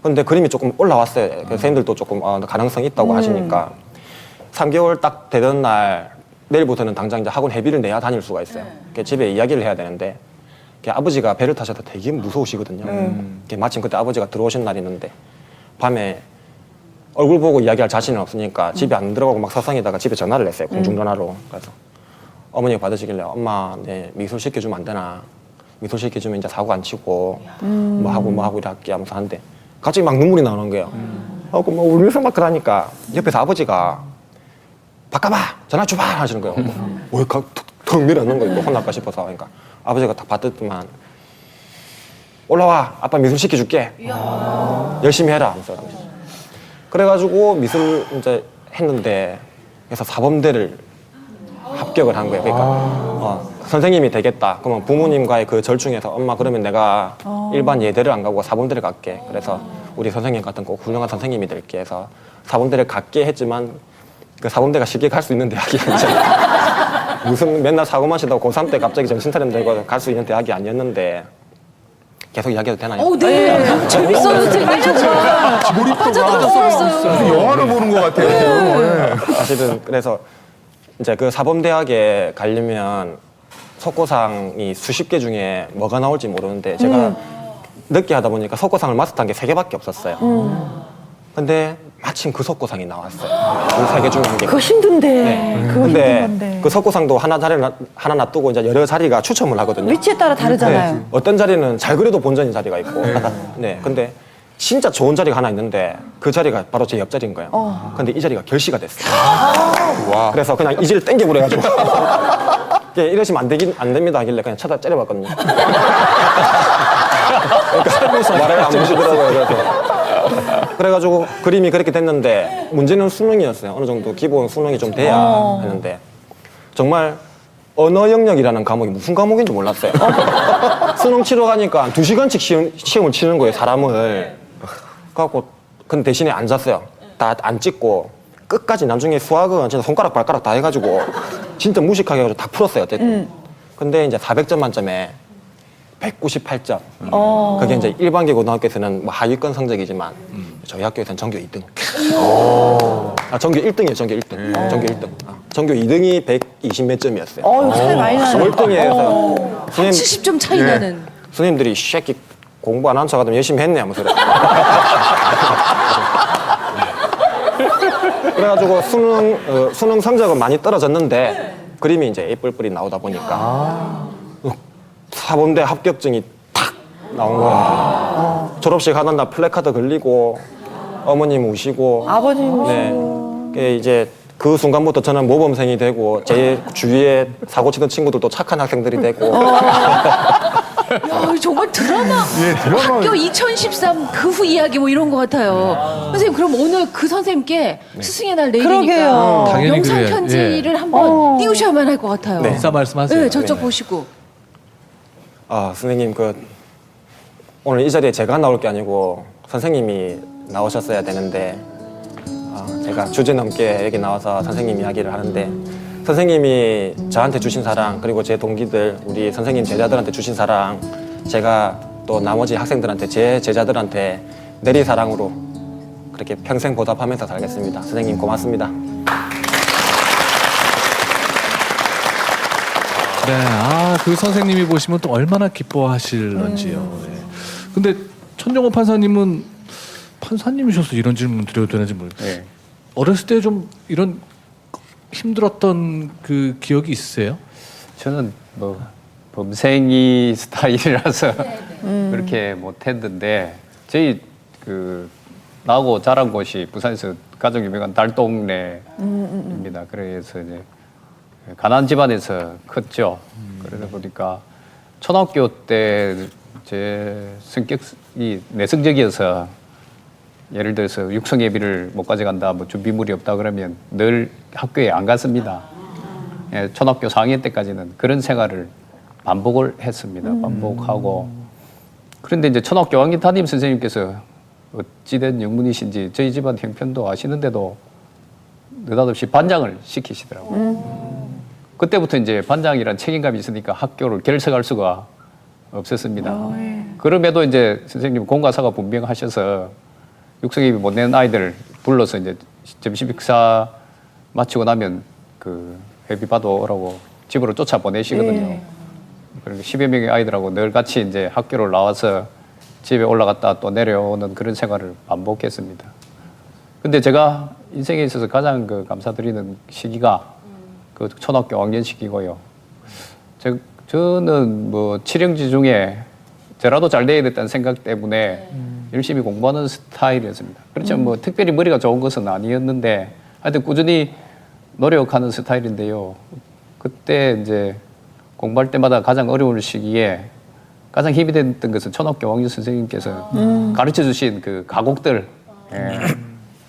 근데 그림이 조금 올라왔어요. 그래서 선생님들도 조금 가능성이 있다고 하시니까 3개월 딱 되던 날 내일부터는 당장 이제 학원 회비를 내야 다닐 수가 있어요. 집에 이야기를 해야 되는데 아버지가 배를 타셔서 되게 무서우시거든요. 마침 그때 아버지가 들어오신 날이 있는데 밤에 얼굴 보고 이야기할 자신은 없으니까 집에 안 들어가고 막 서성이다가 집에 전화를 했어요. 공중전화로. 그래서 어머니가 받으시길래 엄마 내 미술 시켜주면 안 되나. 미술 시켜주면 이제 사고 안 치고 뭐 하고 이렇게 할게 하면서 하는데 갑자기 막 눈물이 나오는 거예요. 하고 막 울면서 막 그러니까 옆에서 아버지가 바꿔봐 전화 줘봐 하시는 거예요. 왜 턱 밀어넣는 거예요. 또 혼날까 싶어서. 그러니까 아버지가 딱 받았더만 올라와 아빠 미술 시켜줄게. 열심히 해라 하면서. 그래가지고 미술 이제 했는데 그래서 사범대를 합격을 한 거예요. 그러니까 선생님이 되겠다. 그러면 부모님과의 그 절충에서 엄마 그러면 내가 일반 예대를 안 가고 사범대를 갈게. 그래서 우리 선생님 같은 꼭 훌륭한 선생님이 될게 해서 사범대를 갔게 했지만 그 사범대가 쉽게 갈 수 있는 대학이 아니죠. 무슨 맨날 사고만 치다가 고3 때 갑자기 정신차림 들고 갈 수 있는 대학이 아니었는데 계속 이야기해도 되나요? 네. 재밌어요, 재밌어요. 무슨 영화를 보는 것 같아요. 사실은 그래서 이제 그 사범대학에 가려면 석고상이 수십 개 중에 뭐가 나올지 모르는데 제가 늦게 하다 보니까 석고상을 마스터한 게 3개밖에 없었어요. 근데 마침 그 석고상이 나왔어요. 그 3개 중에 한 개. 그거 힘든데. 네. 그거 힘든 근데 건데. 그 석고상도 하나 놔두고 이제 여러 자리가 추첨을 하거든요. 위치에 따라 다르잖아요. 네. 어떤 자리는 잘 그래도 본전인 자리가 있고. 네. 근데 진짜 좋은 자리가 하나 있는데 그 자리가 바로 제 옆자리인 거예요. 근데 이 자리가 결시가 됐어요. 그래서 그냥 이 지를 땡겨 버려가지고 이러시면 안 됩니다 하길래 그냥 쳐다 째려봤거든요. 그러니까 말을 안 보시더라고요. 그래가지고 그림이 그렇게 됐는데 문제는 수능이었어요. 어느 정도 기본 수능이 좀 돼야 했는데 정말 언어 영역이라는 과목이 무슨 과목인지 몰랐어요. 수능 치러 가니까 2시간씩 시험을 치는 거예요, 사람을. 그래갖고 근데 대신에 앉았어요. 다 안 찍고 끝까지 나중에 수학은 진짜 손가락 발가락 다 해가지고 진짜 무식하게 해가지고 다 풀었어요, 어쨌든. 근데 이제 400점 만점에 198점. 그게 이제 일반계 고등학교에서는 뭐 하위권 성적이지만 저희 학교에서는 전교 2등. 전교 1등이에요, 전교 1등. 전교 1등. 전교 2등이 120몇 점이었어요. 차이 많이 나네. 월등이에요. 70점 차이 나는. 선생님들이 쉐끼 공부 안 한 척 하더니 열심히 했네 하면서 그래. 그래가지고 수능 성적은 많이 떨어졌는데 그림이 이제 A++이 나오다 보니까 사범대 합격증이 탁 나온 거예요. 졸업식 하던 날 플래카드 걸리고 어머님 우시고 아버님 네. 그게 이제 그 순간부터 저는 모범생이 되고 제 주위에 사고 치던 친구들도 착한 학생들이 되고 야, 정말 드라마. 학교 2013 그 후 이야기 뭐 이런 것 같아요. 선생님 그럼 오늘 그 선생님께 스승의 날 내일이니까 그러게요. 당연히 영상 그래요. 편지를 한번 띄우셔야만 할 것 같아요. 네. 인사 말씀하세요. 네, 저쪽 보시고. 아 선생님 오늘 이 자리에 제가 나올 게 아니고 선생님이 나오셨어야 되는데 제가 주제넘게 여기 나와서 선생님 이야기를 하는데 선생님이 저한테 주신 사랑 그리고 제 동기들 우리 선생님 제자들한테 주신 사랑 제가 또 나머지 학생들한테 제 제자들한테 내리 사랑으로 그렇게 평생 보답하면서 살겠습니다. 선생님 고맙습니다. 네, 그 선생님이 보시면 또 얼마나 기뻐하실런지요. 네. 근데 천정호 판사님은 판사님이셔서 이런 질문 드려도 되는지 모르겠어요. 예. 어렸을 때 좀 이런 힘들었던 그 기억이 있으세요? 저는 뭐 범생이 스타일이라서 그렇게 못했는데 저희 그 나고 자란 곳이 부산에서 가장 유명한 달동네입니다. 그래서 이제 가난 집안에서 컸죠. 그러다 보니까 초등학교 때 제 성격이 내성적이어서 예를 들어서 육성 예비를 못 가져간다, 뭐 준비물이 없다 그러면 늘 학교에 안 갔습니다. 예, 초등학교 4학년 때까지는 그런 생활을 반복을 했습니다. 반복하고 그런데 이제 초등학교 5학년 담임 선생님께서 어찌된 영문이신지 저희 집안 형편도 아시는데도 느닷없이 반장을 시키시더라고요. 그때부터 이제 반장이란 책임감이 있으니까 학교를 결석할 수가 없었습니다. 그럼에도 이제 선생님 공과사가 분명하셔서 육성예비 못 내는 아이들 불러서 이제 점심 식사 마치고 나면 그 회비 받아오라고 집으로 쫓아 보내시거든요. 그러니까 10여 명의 아이들하고 늘 같이 이제 학교를 나와서 집에 올라갔다 또 내려오는 그런 생활을 반복했습니다. 근데 제가 인생에 있어서 가장 그 감사드리는 시기가 그 초등학교 5학년 시기고요. 저는 뭐 칠형제 중에 저라도 잘 돼야 됐다는 생각 때문에 열심히 공부하는 스타일이었습니다. 그렇죠. 뭐 특별히 머리가 좋은 것은 아니었는데 하여튼 꾸준히 노력하는 스타일인데요. 그때 이제 공부할 때마다 가장 어려운 시기에 가장 힘이 됐던 것은 초등학교 5학년 선생님께서 가르쳐 주신 그 가곡들, 예.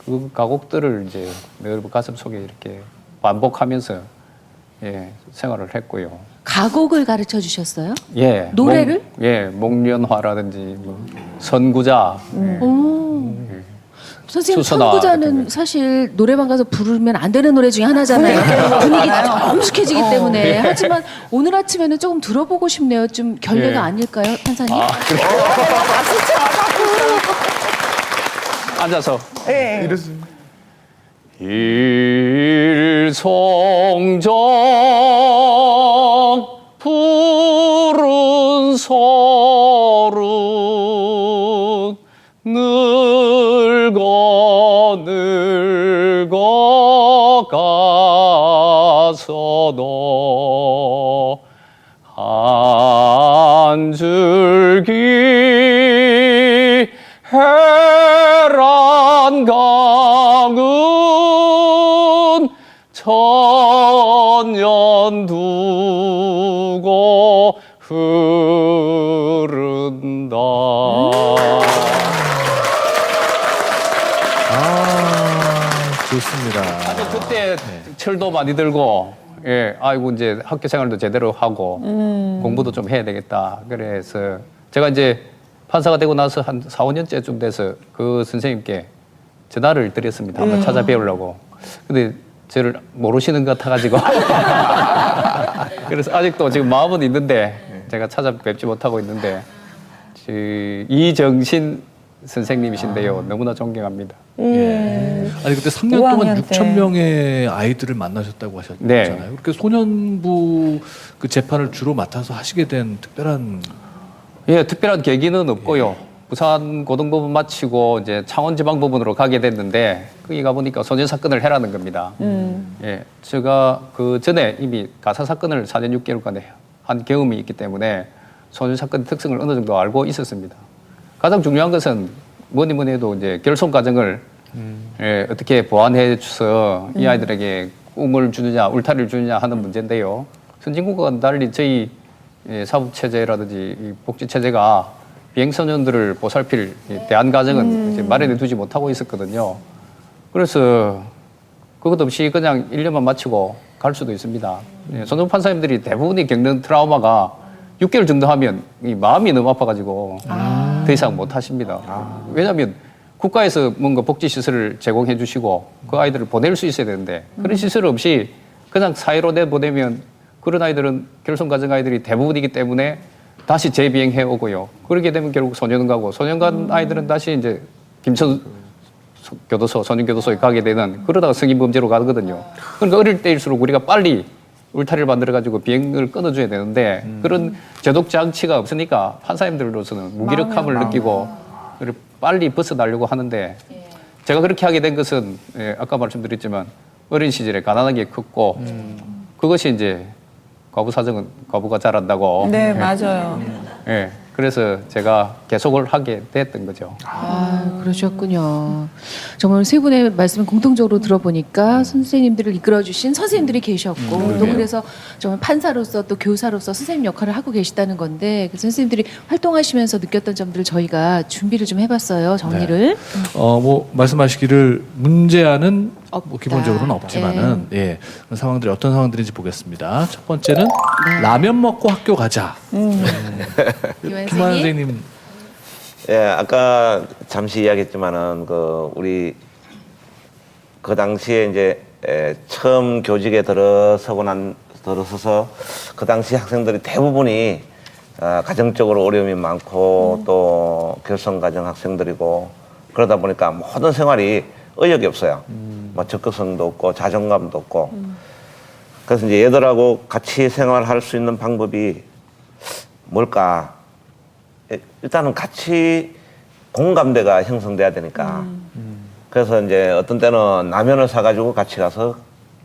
그 가곡들을 이제 늘 가슴 속에 이렇게 반복하면서 예, 생활을 했고요. 가곡을 가르쳐 주셨어요? 예. 노래를? 목련화라든지 뭐 선구자. 선생님 수선화 선구자는 같은 거. 사실 노래방 가서 부르면 안 되는 노래 중에 하나잖아요. 분위기가 엄숙해지기 때문에. 하지만 오늘 아침에는 조금 들어보고 싶네요. 좀 결례가 예. 아닐까요, 판사님? 앉아서. 네. 일송정 푸른 소름 늙어 가서도 한 줄기 해란 강은 천년 두고 흐른다. 좋습니다. 아주 그때 철도 많이 들고, 예, 아이고 이제 학교 생활도 제대로 하고 공부도 좀 해야 되겠다. 그래서 제가 이제 판사가 되고 나서 한 4, 5년째쯤 돼서 그 선생님께 전화를 드렸습니다. 한번 찾아뵈려고. 근데 저를 모르시는 것 같아가지고. 그래서 아직도 지금 마음은 있는데 제가 찾아뵙지 못하고 있는데 이정신 선생님이신데요. 너무나 존경합니다. 아니 그때 3년 동안 5학년 때. 6천 명의 아이들을 만나셨다고 하셨잖아요. 네. 그렇게 소년부 그 재판을 주로 맡아서 하시게 된 특별한 예, 특별한 계기는 없고요. 부산 고등법원 마치고 이제 창원지방법원으로 가게 됐는데 거기 가보니까 소년 사건을 해라는 겁니다. 예, 제가 그 전에 이미 가사 사건을 4년 6개월간에 한 경험이 있기 때문에 소년 사건 특성을 어느 정도 알고 있었습니다. 가장 중요한 것은 뭐니 해도 이제 결손 과정을 예, 어떻게 보완해 줘서 이 아이들에게 꿈을 주느냐 울타리를 주느냐 하는 문제인데요. 선진국과는 달리 저희 사법체제라든지 이 복지체제가 비행소년들을 보살필 대안 과정은 이제 마련해 두지 못하고 있었거든요. 그래서 그것 없이 그냥 1년만 마치고 갈 수도 있습니다. 소년 판사님들이 대부분이 겪는 트라우마가 6개월 정도 하면 이 마음이 너무 아파가지고 더 이상 못 하십니다. 왜냐하면 국가에서 뭔가 복지시설을 제공해 주시고 그 아이들을 보낼 수 있어야 되는데 그런 시설 없이 그냥 사회로 내보내면 그런 아이들은 결손 가정 아이들이 대부분이기 때문에 다시 재비행해 오고요. 그렇게 되면 결국 소년 가고 소년 간 아이들은 다시 이제 김천 교도소, 소년교도소에 가게 되는 그러다가 성인범죄로 가거든요. 그러니까 어릴 때일수록 우리가 빨리 울타리를 만들어가지고 비행을 끊어줘야 되는데 그런 제독 장치가 없으니까 판사님들로서는 무기력함을 느끼고 빨리 벗어나려고 하는데 제가 그렇게 하게 된 것은 아까 말씀드렸지만 어린 시절에 가난하게 컸고 그것이 이제 과부 사정은 과부가 잘한다고. 네, 맞아요. 예. 그래서 제가 계속을 하게 됐던 거죠. 아, 그러셨군요. 정말 세 분의 말씀을 공통적으로 들어보니까 선생님들을 이끌어주신 선생님들이 계셨고 또 그래서 정말 판사로서 또 교사로서 선생님 역할을 하고 계시다는 건데 그 선생님들이 활동하시면서 느꼈던 점들을 저희가 준비를 좀 해봤어요. 정리를. 뭐 말씀하시기를 문제아는 뭐 없다. 기본적으로는 없지만은 예. 그런 상황들이 어떤 상황들인지 보겠습니다. 첫 번째는 라면 먹고 학교 가자. 김환 김환 선생님. 선생님. 예, 아까 잠시 이야기했지만은 우리 그 당시에 이제 처음 교직에 들어서서 그 당시 학생들이 대부분이 가정적으로 어려움이 많고 또 결손 가정 학생들이고 그러다 보니까 모든 생활이 의욕이 없어요. 뭐 적극성도 없고 자존감도 없고. 그래서 이제 얘들하고 같이 생활할 수 있는 방법이 뭘까? 일단은 같이 공감대가 형성돼야 되니까. 그래서 이제 어떤 때는 라면을 사가지고 같이 가서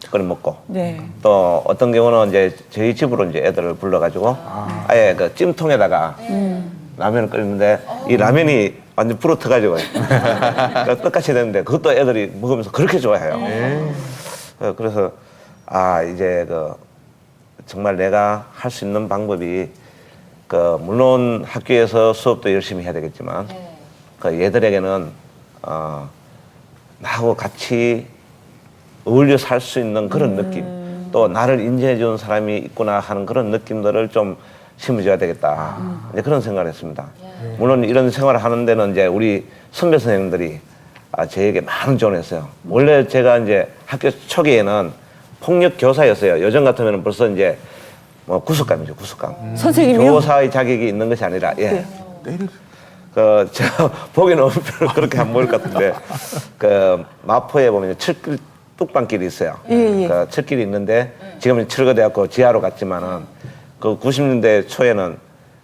끓여 먹고. 네. 또 어떤 경우는 이제 저희 집으로 이제 애들을 불러가지고 아예 그 찜통에다가 라면을 끓이는데 이 라면이 완전 불어터가지고 떡같이 되는데 그것도 애들이 먹으면서 그렇게 좋아해요. 그래서 이제 정말 내가 할 수 있는 방법이 물론 학교에서 수업도 열심히 해야 되겠지만 얘들에게는 나하고 같이 어울려 살 수 있는 그런 느낌 또 나를 인정해 주는 사람이 있구나 하는 그런 느낌들을 좀 심어줘야 되겠다. 이제 그런 생각을 했습니다. 물론 이런 생활을 하는 데는 이제 우리 선배 선생님들이 저에게 많은 조언을 했어요. 원래 제가 이제 학교 초기에는 폭력 교사였어요. 요즘 같으면 벌써 이제 뭐 구속감이죠, 구속감. 선생님이요? 교사의 자격이 있는 것이 아니라, 예. 제가 보기에는 별로 그렇게 안 보일 것 같은데, 마포에 보면 철길, 뚝방길이 있어요. 예. 철길이 있는데, 지금은 철거돼갖고 지하로 갔지만은, 90년대 초에는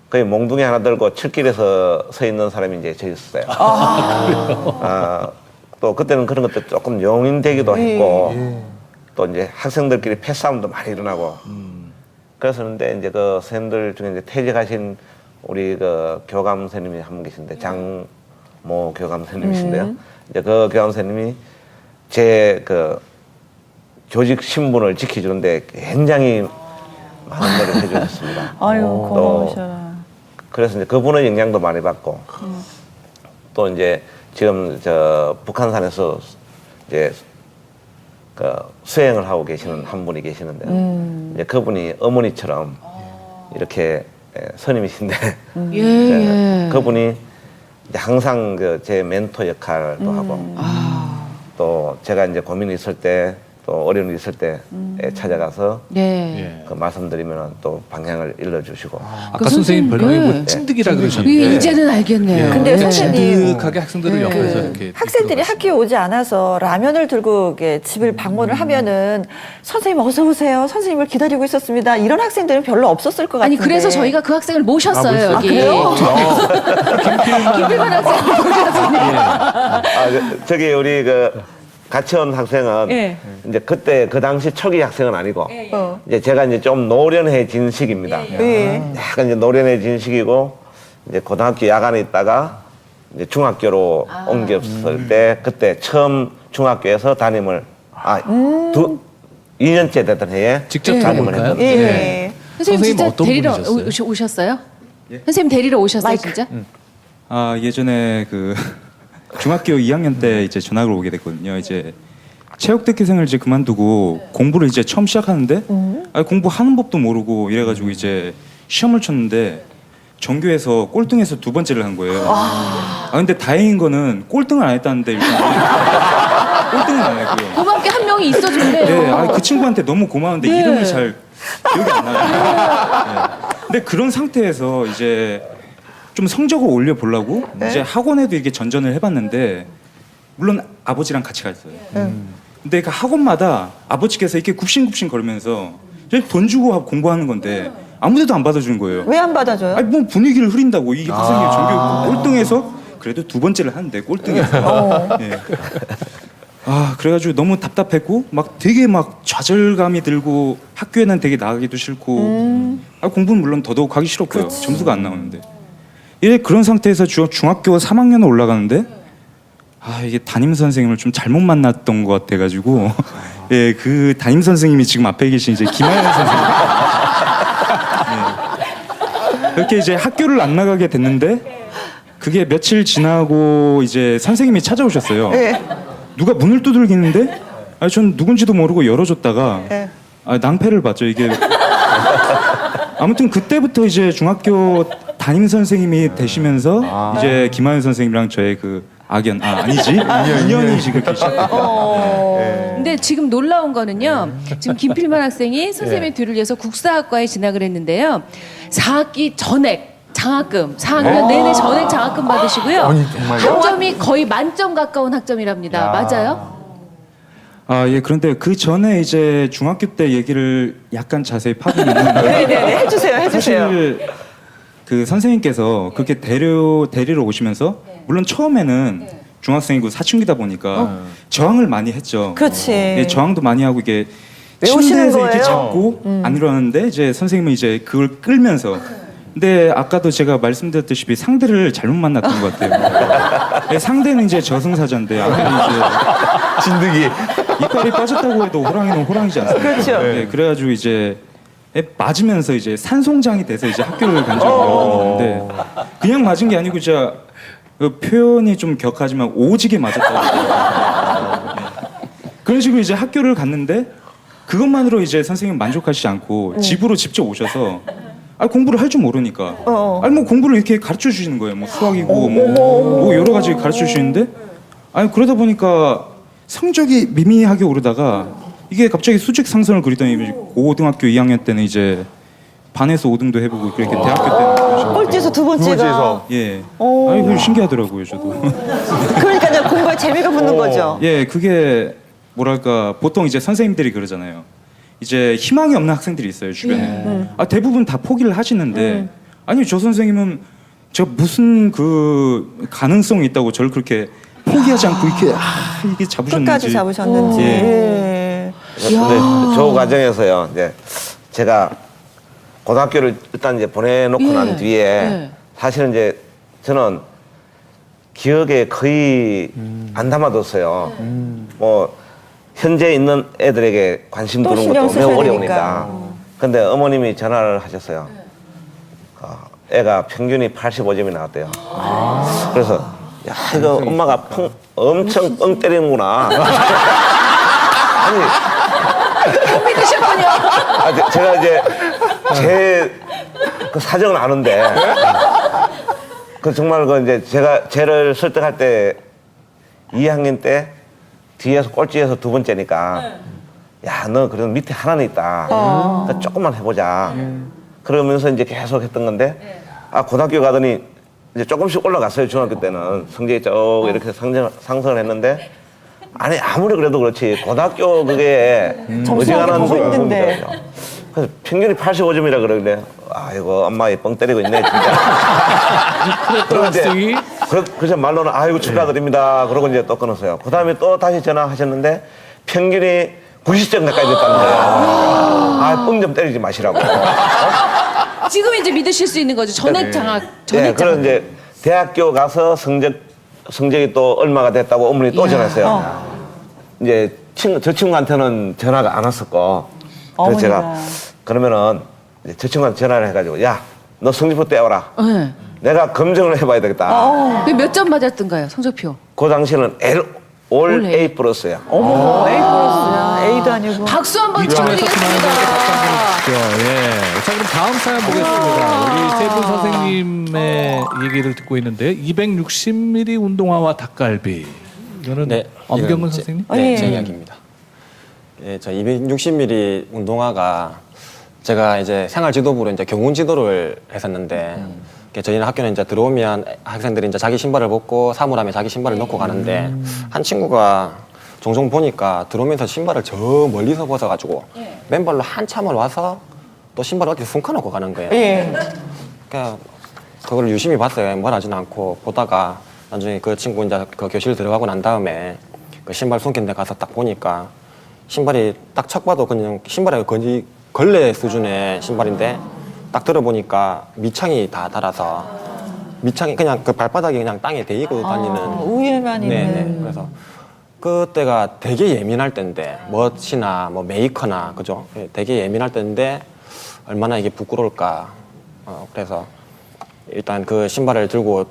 거의 몽둥이 하나 들고 철길에서 서 있는 사람이 이제 저였어요. 또 그때는 그런 것도 조금 용인되기도 했고, 또 이제 학생들끼리 패싸움도 많이 일어나고, 그랬었는데 이제 그 선생님들 중에 이제 퇴직하신 우리 교감 선생님이 한 분 계신데 장모 교감 선생님이신데요. 이제 그 교감 선생님이 제 교직 신분을 지켜주는데 굉장히 많은 노력을 해주셨습니다. 아유, 고마우셔라. 그래서 이제 그분의 영향도 많이 받고 또 이제 지금 북한산에서 이제 수행을 하고 계시는 한 분이 계시는데요. 이제 그분이 어머니처럼 이렇게 선임이신데 예. 그분이 이제 항상 제 멘토 역할도 하고 또 제가 이제 고민이 있을 때 또 어려움이 있을 때 찾아가서 네. 그 말씀드리면 또 방향을 일러주시고 아까 선생님 별명이 뭐 네. 찐득이라 그러셨는데 이제는 알겠네요. 근데 네. 선생님 찐득하게 학생들을 옆에서 이렇게 학생들이 학교에 오지 않아서 라면을 들고 이렇게 집을 방문을 하면은 선생님 어서 오세요. 선생님을 기다리고 있었습니다. 이런 학생들은 별로 없었을 것 아니 같은데. 그래서 저희가 그 학생을 모셨어요 여기. 그래요? 김필만 학생 모셨습니다. 저기 우리 그 같이 온 학생은 예. 이제 그때 그 당시 초기 학생은 아니고 어. 이제 제가 이제 좀 노련해진 시기입니다. 예. 약간 이제 노련해진 시기고 이제 고등학교 야간에 있다가 이제 중학교로 옮겼을 때 그때 처음 중학교에서 담임을 2년째 되던 해에 직접 담임을 들어볼까요? 했던 예. 네. 선생님 진짜 어떤 데리러 분이셨어요? 오셨어요? 선생님 데리러 오셨어요 진짜? 아, 예전에 그 중학교 2학년 때 이제 전학을 오게 됐거든요. 이제 체육대학생을 이제 그만두고 공부를 이제 처음 시작하는데 공부하는 법도 모르고 이래가지고 이제 시험을 쳤는데 전교에서 꼴등해서 2번째를 한 거예요. 근데 다행인 거는 꼴등을 안 했다는데 일단 꼴등은 안 했고요. 그밖에 한 명이 있어줬네요. 네, 그 친구한테 너무 고마운데 네. 이름이 잘 기억이 안 나요. 네. 근데 그런 상태에서 이제 좀 성적을 올려 보려고 이제 학원에도 이렇게 전전을 해봤는데 물론 아버지랑 같이 갔어요. 근데 그 학원마다 아버지께서 이렇게 굽신굽신 거리면서 돈 주고 공부하는 건데 아무데도 안 받아주는 거예요. 왜 안 받아줘요? 아니 뭐 분위기를 흐린다고 이 학생이 전교 꼴등해서 그래도 2번째를 하는데 꼴등해서. 예. 그래가지고 너무 답답했고 막 되게 막 좌절감이 들고 학교에는 되게 나가기도 싫고 공부는 물론 더더욱 하기 싫었고요. 점수가 안 나오는데. 그런 상태에서 중학교 3학년 올라가는데 이게 담임 선생님을 좀 잘못 만났던 것 같아가지고 그 담임 선생님이 지금 앞에 계신 이제 김하연 선생님. 이렇게 이제 학교를 안 나가게 됐는데 그게 며칠 지나고 이제 선생님이 찾아오셨어요. 누가 문을 두들기는데 전 누군지도 모르고 열어줬다가 낭패를 봤죠. 이게 아무튼 그때부터 이제 중학교 담임 선생님이 되시면서 이제 김하연 선생님이랑 저의 그 악연 아니지 인연이 지금 이렇게 시작됐다. 근데 지금 놀라운 거는요. 지금 김필만 학생이 선생님의 뒤를 이어서 국사학과에 진학을 했는데요. 4학기 전액 장학금, 4학년 내내 전액 장학금 받으시고요. 학점이 거의 만점 가까운 학점이랍니다. 맞아요? 그런데 그 전에 이제 중학교 때 얘기를 약간 자세히 파보면 네네네. 해주세요. 사실 그 선생님께서 그렇게 데리러 오시면서 물론 처음에는 중학생이고 사춘기다 보니까 저항을 많이 했죠. 그렇지. 저항도 많이 하고 이게 외우시는 침대에서 이렇게 거예요? 잡고 안 일어나는데 이제 선생님은 이제 그걸 끌면서 근데 아까도 제가 말씀드렸다시피 상대를 잘못 만났던 것 같아요. 상대는 이제 저승사자인데 아무리 이제 진드기. 이빨이 빠졌다고 해도 호랑이는 호랑이지 않습니까? 그렇죠. 그래가지고 이제 맞으면서 이제 산송장이 돼서 이제 학교를 간 적이 있는데 그냥 맞은 게 아니고 진짜 그 표현이 좀 격하지만 오지게 맞았다고. 그런 식으로 이제 학교를 갔는데 그것만으로 이제 선생님 만족하시지 않고 집으로 직접 오셔서 공부를 할 줄 모르니까 뭐 공부를 이렇게 가르쳐 주시는 거예요. 뭐 수학이고 뭐 여러 가지 가르쳐 주시는데 그러다 보니까 성적이 미미하게 오르다가 이게 갑자기 수직 상승을 그리더니 고등학교 2학년 때는 이제 반에서 5등도 해보고 그렇게 대학교 때는 그러시고. 꼴찌에서 2번째가. 예. 그거 신기하더라고요, 저도. 그러니까 공부에 재미가 붙는 거죠. 예, 그게 뭐랄까 보통 이제 선생님들이 그러잖아요. 이제 희망이 없는 학생들이 있어요 주변에. 대부분 다 포기를 하시는데 아니 저 선생님은 제가 무슨 그 가능성이 있다고 저를 그렇게 포기하지 않고 이렇게 이게 잡으셨는지. 끝까지 잡으셨는지. 근데 저 과정에서요 이제 제가 고등학교를 일단 이제 보내놓고 난 뒤에 사실은 이제 저는 기억에 거의 안 담아뒀어요. 뭐 현재 있는 애들에게 관심 두는 신경 것도 매우 쓰셔야 어려우니까. 근데 어머님이 전화를 하셨어요. 애가 평균이 85점이 나왔대요. 그래서 야 이거 엄마가 엄청 뻥 때리는구나. 아니 믿으셨군요. 제가 이제 제 그 사정은 아는데 그 정말 그 이제 제가 쟤를 설득할 때 2학년 때 뒤에서 꼴찌에서 2번째니까 야, 너 그래도 밑에 하나는 있다. 그러니까 조금만 해보자. 그러면서 이제 계속 했던 건데, 고등학교 가더니 이제 조금씩 올라갔어요. 중학교 때는 성적이 쭉 이렇게 상승을 했는데, 아니 아무리 그래도 그렇지 고등학교 그게 점수하기 더 힘든데. 부분이더라고요. 그래서 평균이 85점이라 그러길래 아이고 엄마 뻥 때리고 있네 진짜. 그러고 이제 그래서 말로는 아이고 축하드립니다. 그러고 이제 또 끊었어요. 그 다음에 또 다시 전화하셨는데 평균이 90점 가까이 됐다는 거예요. 뻥 좀 때리지 마시라고. 지금 이제 믿으실 수 있는 거죠. 전액 장학, 전액 네, 그런 장학. 이제 대학교 가서 성적이 또 얼마가 됐다고 어머니 또 전화했어요. 이제 저 친구한테는 전화가 안 왔었고, 그래서 제가 어머니가. 그러면은 이제 저 친구한테 전화를 해가지고 야, 너 성적표 떼어라. 네. 내가 검증을 해봐야 되겠다. 몇 점 맞았던가요, 성적표? 그 당시에는 올 A. A 플러스야. 어머, A 플러스야. A도 아니고. 박수 한번 이쯤에서 쳐드리겠습니다. 예. 자, 그럼 다음 사연 보겠습니다. 우리 세 분 선생님의 얘기를 듣고 있는데 260ml 운동화와 닭갈비. 이거는 네, 엄경근 이건 선생님? 네, 예. 제 이야기입니다. 예, 저 260mm 운동화가 제가 이제 생활지도부로 이제 교문 지도를 했었는데 저희는 학교는 이제 들어오면 학생들이 이제 자기 신발을 벗고 사물함에 자기 신발을 넣고 가는데 한 친구가 종종 보니까 들어오면서 신발을 저 멀리서 벗어가지고 맨발로 한참을 와서 또 신발을 어디서 숨겨놓고 가는 거예요. 예. 그러니까 그걸 유심히 봤어요. 뭘 하진 않고 보다가 나중에 그 친구 이제 그 교실 들어가고 난 다음에 그 신발 숨긴 데 가서 딱 보니까 신발이 딱 척 봐도 그냥 신발에 거의 걸레 수준의 신발인데 딱 들어보니까 밑창이 다 달아서 밑창이 그냥 그 발바닥이 그냥 땅에 대이고 다니는 우유만 있는. 네네. 그래서 그때가 되게 예민할 때인데 멋이나 뭐 메이커나 그죠? 되게 예민할 때인데 얼마나 이게 부끄러울까. 그래서 일단 그 신발을 들고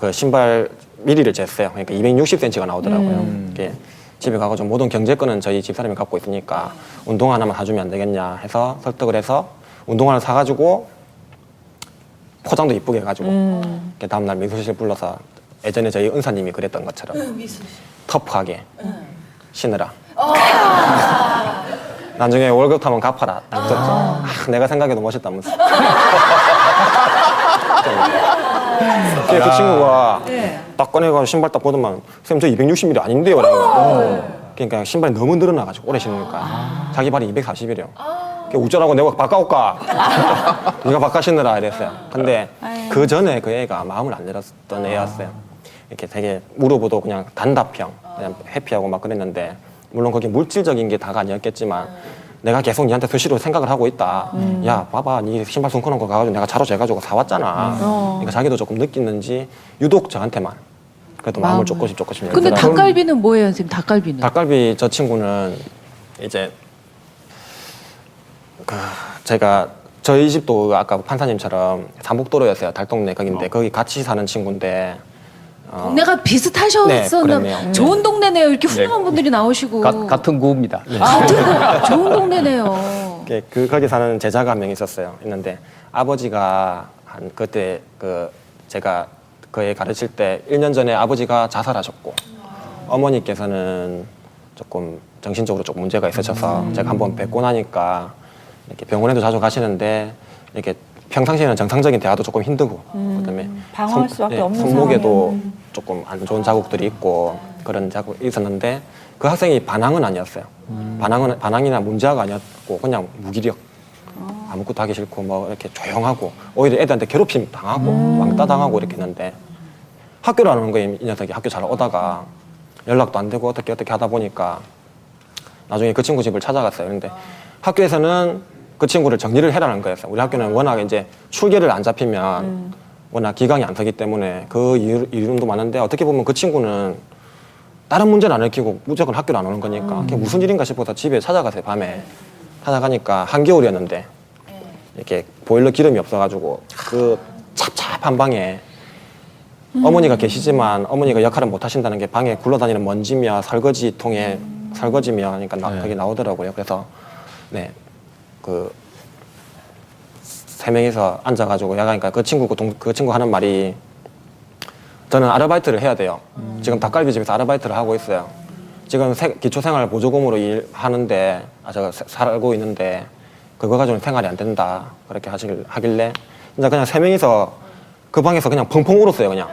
그 신발 미리를 쟀어요. 그러니까 260cm가 나오더라고요. 이게 집에 가가지고 모든 경제권은 저희 집사람이 갖고 있으니까 운동화 하나만 사주면 안 되겠냐 해서 설득을 해서 운동화를 사가지고 포장도 이쁘게 해가지고 다음날 미술실 불러서 예전에 저희 은사님이 그랬던 것처럼 터프하게 신으라. 나중에 월급 타면 갚아라. 내가 생각해도 멋있다면서. 그 친구가 딱 꺼내가지고 신발 딱 보더만 쌤 저 260mm 아닌데요? 그러니까 신발이 너무 늘어나가지고 오래 신으니까 자기 발이 240이래요. 우쩌라고 내가 바꿔올까? 네가 바꿔 신으라 이랬어요. 근데 그 전에 그 애가 마음을 안 열었던 애였어요. 이렇게 되게 물어보도 그냥 단답형, 그냥 해피하고 막 그랬는데 물론 그게 물질적인 게 다가 아니었겠지만 내가 계속 니한테 수시로 생각을 하고 있다. 야, 봐봐, 니 신발 숨겨놓은 거 가가지고 내가 자로 재가지고 사왔잖아. 그러니까 자기도 조금 느끼는지 유독 저한테만 그래도 마음을 조금씩 근데 열더라고요. 닭갈비는 뭐예요, 선생님? 닭갈비는? 닭갈비 저 친구는 이제 제가 저희 집도 아까 판사님처럼 삼복도로였어요. 달동네 거긴데 거기 같이 사는 친구인데 동네가 비슷하셨었나? 네, 그랬네요. 좋은 동네네요. 이렇게 훌륭한 분들이 나오시고. 같은 구입니다. 좋은 동네네요. 거기 사는 제자가 한 명 있었어요. 있는데 아버지가 한 그때 제가 그 애 가르칠 때 1년 전에 아버지가 자살하셨고 어머니께서는 조금 정신적으로 조금 문제가 있으셔서 제가 한번 뵙고 나니까 이렇게 병원에도 자주 가시는데 이렇게 평상시에는 정상적인 대화도 조금 힘들고 그다음에 방황할 수밖에 없는 손목에도 조금 안 좋은 자국들이 있고 그런 자국이 있었는데 그 학생이 반항은 아니었어요. 반항이나 문제가 아니었고 그냥 무기력. 아무것도 하기 싫고 뭐 이렇게 조용하고 오히려 애들한테 괴롭힘 당하고 왕따 당하고 이렇게 했는데 학교를 안 오는 거예요. 이 녀석이 학교 잘 오다가 연락도 안 되고 어떻게 하다 보니까 나중에 그 친구 집을 찾아갔어요. 그런데 학교에서는 그 친구를 정리를 해라는 거였어요. 우리 학교는 워낙 이제 출결을 안 잡히면 워낙 기강이 안 서기 때문에 그 이름도 많은데 어떻게 보면 그 친구는 다른 문제는 안 일으키고 무조건 학교를 안 오는 거니까 그게 무슨 일인가 싶어서 집에 찾아갔어요. 밤에 찾아가니까 한겨울이었는데 이렇게 보일러 기름이 없어가지고 그 찹찹한 방에 어머니가 계시지만 어머니가 역할을 못 하신다는 게 방에 굴러다니는 먼지며 설거지통에 설거지며 그러니까 그게 나오더라고요. 그래서 네. 세 명이서 앉아가지고 야가니까 그 친구 하는 말이 저는 아르바이트를 해야 돼요. 지금 닭갈비 집에서 아르바이트를 하고 있어요. 지금 기초생활보조금으로 일하는데 제가 살고 있는데 그거 가지고는 생활이 안 된다 그렇게 하길래 진짜 그냥 3명이서 그 방에서 그냥 펑펑 울었어요 그냥.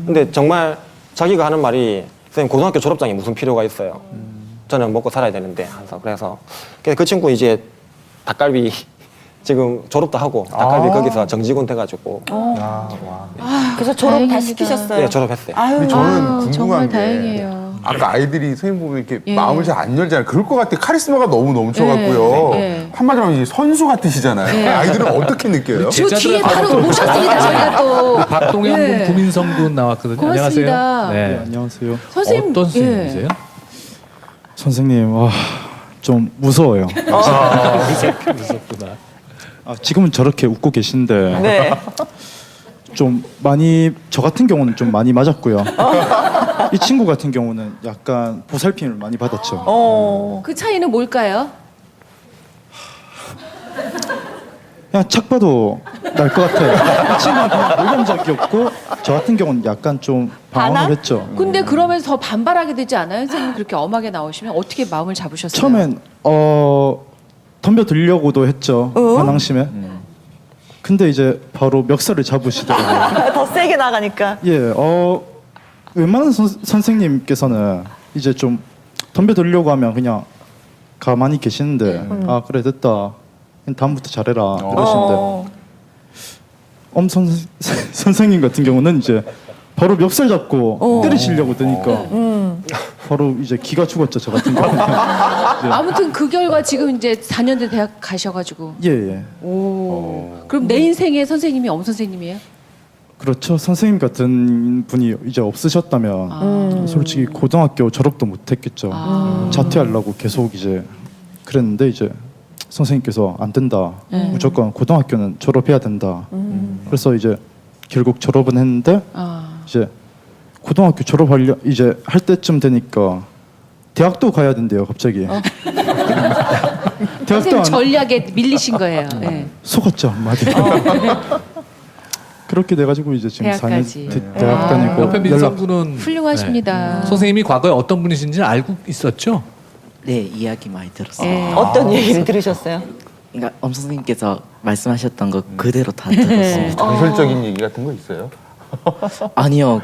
근데 정말 자기가 하는 말이 선생님 고등학교 졸업장이 무슨 필요가 있어요. 저는 먹고 살아야 되는데 그래서 그 친구 이제 닭갈비 지금 졸업도 하고 닭갈비 거기서 정직원 돼가지고 그래서 졸업 다 다행입니다. 시키셨어요? 예, 졸업했어요. 아유, 근데 저는 정말 궁금한 게 다행이에요. 아까 아이들이 선생님 보면 이렇게 예. 마음을 잘 안 열잖아요. 그럴 것 같아. 카리스마가 너무 넘쳐갖고요. 예. 한마디로 하면 이제 선수 같으시잖아요. 예. 아이들은 어떻게 느껴요? 저 뒤에 바로 모셨습니다 저희가 또. 박동현 군 예. 구민성군 나왔거든요. 고맙습니다. 안녕하세요. 네. 안녕하세요. 선생님 어떤 스님이세요? 선생님, 좀 무서워요. 무섭구나. 지금은 저렇게 웃고 계신데 네. 좀 많이 저 같은 경우는 좀 많이 맞았고요. 이 친구 같은 경우는 약간 보살핌을 많이 받았죠. 그 차이는 뭘까요? 그냥 착 봐도 날 것 같아요. 이 친구는 그냥 모범적이었고 저 같은 경우는 약간 좀 반항? 방황을 했죠. 근데 그러면서 더 반발하게 되지 않아요? 선생님 그렇게 엄하게 나오시면 어떻게 마음을 잡으셨어요? 처음엔 덤벼들려고도 했죠. 반항심에. 근데 이제 바로 멱살을 잡으시더라고요. 더 세게 나가니까. 예, 웬만한 선생님께서는 이제 좀 덤벼들려고 하면 그냥 가만히 계시는데 아 그래 됐다. 다음부터 잘해라 이러시는데 선생님 같은 경우는 이제 바로 멱살 잡고 때리시려고 드니까 바로 이제 기가 죽었죠 저 같은 경우는. 아무튼 그 결과 지금 이제 4년대 대학 가셔가지고 예. 그럼 내 인생의 선생님이 엄 선생님이에요? 그렇죠. 선생님 같은 분이 이제 없으셨다면 솔직히 고등학교 졸업도 못했겠죠. 자퇴하려고 계속 이제 그랬는데 이제 선생님께서 안 된다. 무조건 고등학교는 졸업해야 된다. 그래서 이제 결국 졸업은 했는데 이제 고등학교 졸업하려 이제 할 때쯤 되니까 대학도 가야 된대요. 갑자기. 대학도 선생님 안 전략에 밀리신 거예요. 네. 속았죠 한마디. 그렇게 돼가지고 이제 지금 대학까지. 4년 대학 다니고 옆에 민성군은 훌륭하십니다. 선생님이 과거에 어떤 분이신지는 알고 있었죠? 네, 이야기 많이 들었어요. 예. 어떤 얘기를 들으셨어요? 그러니까 엄 선생님께서 말씀하셨던 거 그대로 다 들었습니다. 전설적인 얘기 같은 거 있어요? 아니요,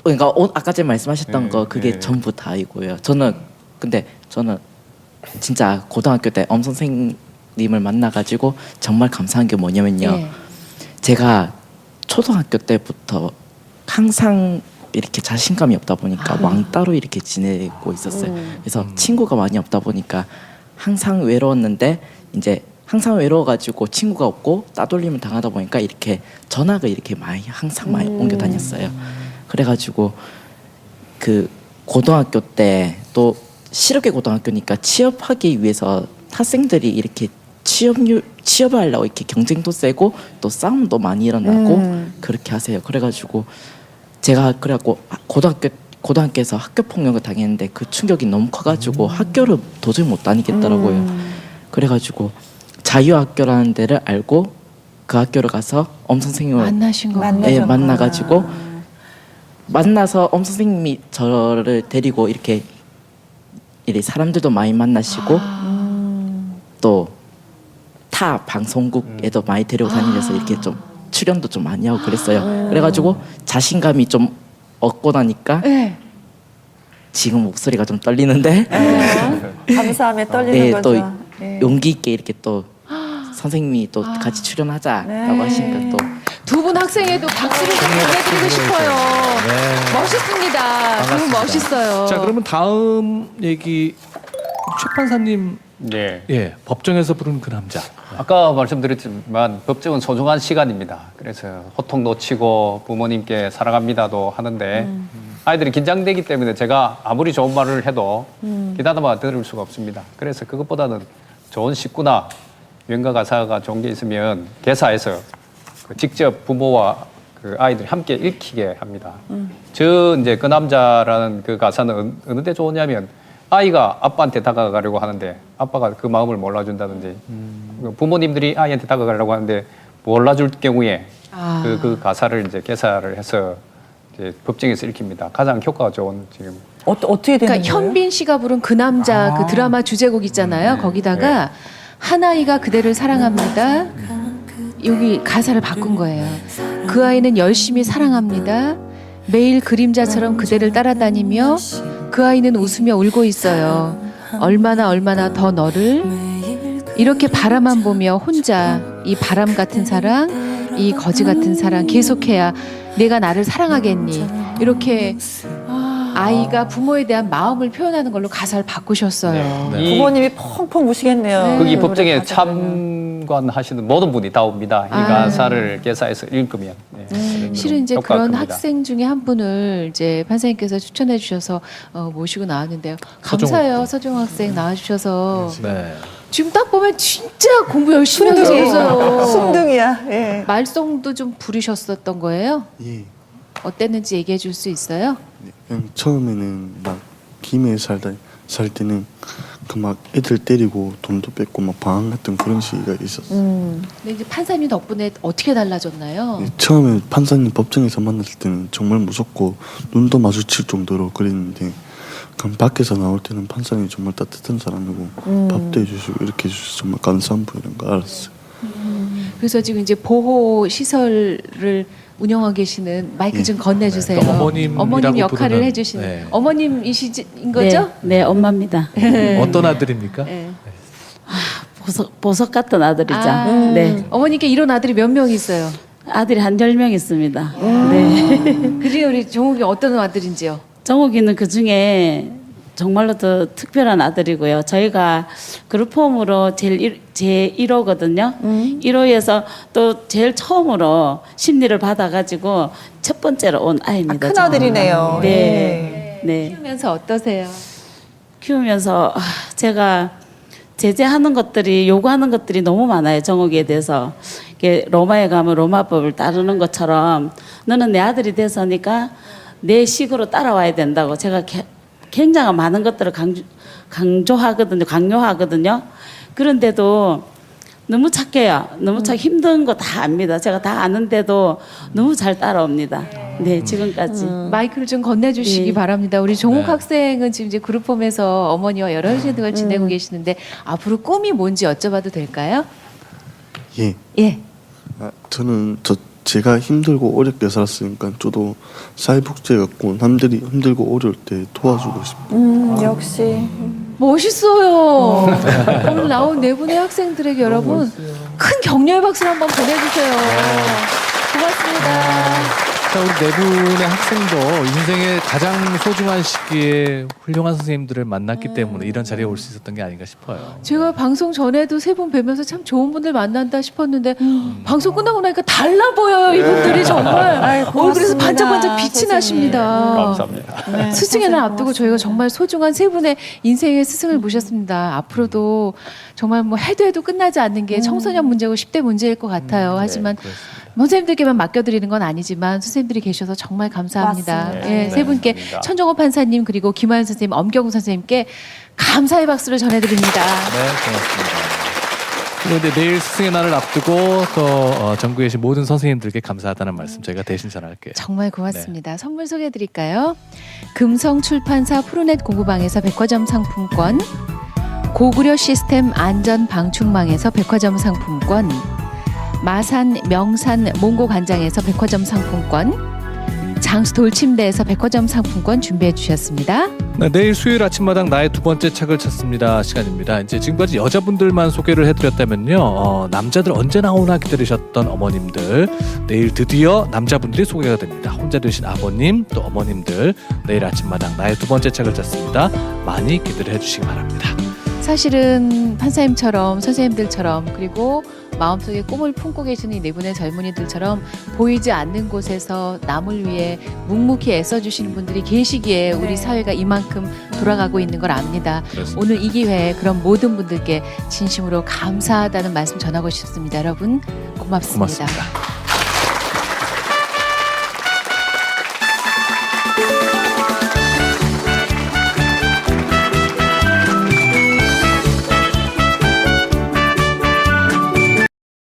그러니까 아까 전에 말씀하셨던 거 그게 전부 다이고요. 근데 저는 진짜 고등학교 때 엄 선생님을 만나가지고 정말 감사한 게 뭐냐면요. 예. 제가 초등학교 때부터 항상 이렇게 자신감이 없다 보니까 왕따로 이렇게 지내고 있었어요. 그래서 친구가 많이 없다 보니까 항상 외로웠는데 이제 항상 외로워가지고 친구가 없고 따돌림을 당하다 보니까 이렇게 전학을 이렇게 항상 많이 옮겨 다녔어요. 그래가지고 그 고등학교 때 또 실업계 고등학교니까 취업하기 위해서 학생들이 이렇게 취업을 하려고 이렇게 경쟁도 세고 또 싸움도 많이 일어나고 그렇게 하세요. 그래가지고 제가 그래갖고 고등학교에서 학교 폭력을 당했는데 그 충격이 너무 커가지고 학교를 도저히 못 다니겠더라고요. 그래가지고 자유학교라는 데를 알고 그 학교를 가서 엄 선생님을 만나신 거. 만나가지고 만나서 엄 선생님이 저를 데리고 이렇게 사람들도 많이 만나시고 또 타 방송국에도 많이 데리고 다니면서 이렇게 좀 출연도 좀 많이 하고 그랬어요. 그래가지고 자신감이 좀 얻고 나니까 네. 지금 목소리가 좀 떨리는데 감사함에 떨리는 네, 거죠. 또 용기 있게 이렇게 또 선생님이 또 같이 출연하자라고 하시니까 또 두 분 학생에도 박수를 좀 보내드리고 싶어요. 멋있습니다. 두 분 멋있어요. 자, 그러면 다음 얘기 최 판사님 네. 예, 법정에서 부른 그 남자. 아까 말씀드렸지만 법정은 소중한 시간입니다. 그래서 호통 놓치고 부모님께 사랑합니다도 하는데 아이들이 긴장되기 때문에 제가 아무리 좋은 말을 해도 기다려봐 들을 수가 없습니다. 그래서 그것보다는 좋은 식구나 연가 가사가 좋은 게 있으면 개사해서 직접 부모와 그 아이들이 함께 읽히게 합니다. 이제 그 남자라는 그 가사는 어느 때 좋으냐면 아이가 아빠한테 다가가려고 하는데 아빠가 그 마음을 몰라준다든지 부모님들이 아이한테 다가가려고 하는데 몰라줄 경우에 그 가사를 이제 개사를 해서 이제 법정에서 읽힙니다. 가장 효과가 좋은 지금 어떻게 되는 그러니까 거예요? 현빈 씨가 부른 그 남자 그 드라마 주제곡 있잖아요. 거기다가 한 아이가 그대를 사랑합니다. 여기 가사를 바꾼 거예요. 그 아이는 열심히 사랑합니다. 매일 그림자처럼 그대를 따라다니며 그 아이는 웃으며 울고 있어요. 얼마나 더 너를 이렇게 바라만 보며 혼자 이 바람 같은 사랑, 이 거지 같은 사랑 계속해야 내가 나를 사랑하겠니? 이렇게 아이가 부모에 대한 마음을 표현하는 걸로 가사를 바꾸셨어요. 네. 부모님이 펑펑 우시겠네요. 거기 노래 법정에 가사가. 참관하시는 모든 분이 다 옵니다. 이 가사를 개사해서 읽으면 실은 이제 효과가 그런 큽니다. 학생 중에 한 분을 이제 판사님께서 추천해 주셔서 모시고 나왔는데요. 서정욱 감사해요. 군. 서정욱 학생 나와주셔서. 네. 지금 딱 보면 진짜 공부 열심히 하고 계세요. 순둥이야. 예. 말썽도 좀 부리셨었던 거예요? 예. 어땠는지 얘기해 줄 수 있어요? 그냥 처음에는 막 김해 살 때는 그 막 애들 때리고 돈도 뺏고 막 방황 같은 그런 시기가 있었어요. 근데 이제 판사님 덕분에 어떻게 달라졌나요? 예, 처음에 판사님 법정에서 만났을 때는 정말 무섭고 눈도 마주칠 정도로 그랬는데 그럼 밖에서 나올 때는 판사님이 정말 따뜻한 사람이고 밥도 해주시고 이렇게 해주셔서 정말 감사한 분이라는 걸 알았어요. 그래서 지금 이제 보호 시설을 운영하고 계시는 마이크 좀 건네주세요. 그러니까 어머님이라고 어머님 역할을 부르는, 해주시는 네. 어머님이신 거죠? 네, 엄마입니다. 어떤 아들입니까? 네. 보석 같은 아들이죠. 아, 네. 어머니께 이런 아들이 몇 명 있어요? 아들이 한 10명 있습니다. 네. 그래요, 우리 종욱이 어떤 아들인지요? 정욱이는 그 중에 정말로 더 특별한 아들이고요. 저희가 그룹홈으로 제 1호거든요. 1호에서 또 제일 처음으로 심리를 받아가지고 첫 번째로 온 아이입니다. 큰 아들이네요. 네. 네. 키우면서 어떠세요? 키우면서 제가 제재하는 것들이 요구하는 것들이 너무 많아요. 정욱이에 대해서. 이게 로마에 가면 로마법을 따르는 것처럼 너는 내 아들이 돼서니까 내 식으로 따라와야 된다고 제가 굉장히 많은 것들을 강요하거든요. 그런데도 너무 착해요. 너무 힘든 거 다 압니다. 제가 다 아는데도 너무 잘 따라옵니다. 네, 지금까지. 마이크를 좀 건네주시기 네. 바랍니다. 우리 종욱 네. 학생은 지금 이제 그룹홈에서 어머니와 여러 시간을 지내고 계시는데 앞으로 꿈이 뭔지 여쭤봐도 될까요? 예. 예. 저는 제가 힘들고 어렵게 살았으니까 저도 사회복지 갖고 남들이 힘들고 어려울 때 도와주고 싶어요. 역시. 멋있어요. 오늘 나온 네 분의 학생들에게 여러분 큰 격려의 박수를 한번 보내주세요. 고맙습니다. 자, 우리 네 분의 학생도 인생의 가장 소중한 시기에 훌륭한 선생님들을 만났기 때문에 이런 자리에 올 수 있었던 게 아닌가 싶어요. 제가 방송 전에도 세 분 뵈면서 참 좋은 분들 만난다 싶었는데 방송 끝나고 나니까 달라 보여요. 이분들이 정말 얼굴에서 반짝반짝 빛이 선생님. 나십니다. 감사합니다. 스승의 날 앞두고 저희가 정말 소중한 세 분의 인생의 스승을 모셨습니다. 앞으로도 정말 뭐 해도 끝나지 않는 게 청소년 문제고 10대 문제일 것 같아요. 하지만 선생님들께만 맡겨드리는 건 아니지만 선생님들이 계셔서 정말 감사합니다. 맞습니다. 예, 세 분께 천정호 판사님 그리고 김하연 선생님, 엄경우 선생님께 감사의 박수를 전해드립니다. 네, 고맙습니다. 그런데 내일 스승의 날을 앞두고 또 전국에 계신 모든 선생님들께 감사하다는 말씀 저희가 대신 전할게요. 정말 고맙습니다. 선물 소개해드릴까요? 금성출판사 푸르넷 공부방에서 백화점 상품권, 고구려 시스템 안전 방충망에서 백화점 상품권, 마산 명산 몽고 간장에서 백화점 상품권, 장수 돌침대에서 백화점 상품권 준비해 주셨습니다. 네, 내일 수요일 아침마당 나의 두 번째 책을 찾습니다 시간입니다. 이제 지금까지 여자분들만 소개를 해드렸다면요, 남자들 언제 나오나 기다리셨던 어머님들 내일 드디어 남자분들이 소개가 됩니다. 혼자 되신 아버님 또 어머님들 내일 아침마당 나의 두 번째 책을 찾습니다. 많이 기대를 해주시기 바랍니다. 사실은 판사님처럼 선생님들처럼 그리고 마음속에 꿈을 품고 계시는 이 네 분의 젊은이들처럼 보이지 않는 곳에서 남을 위해 묵묵히 애써주시는 분들이 계시기에 우리 사회가 이만큼 돌아가고 있는 걸 압니다. 그렇습니다. 오늘 이 기회에 그런 모든 분들께 진심으로 감사하다는 말씀 전하고 싶습니다. 여러분 고맙습니다. 고맙습니다.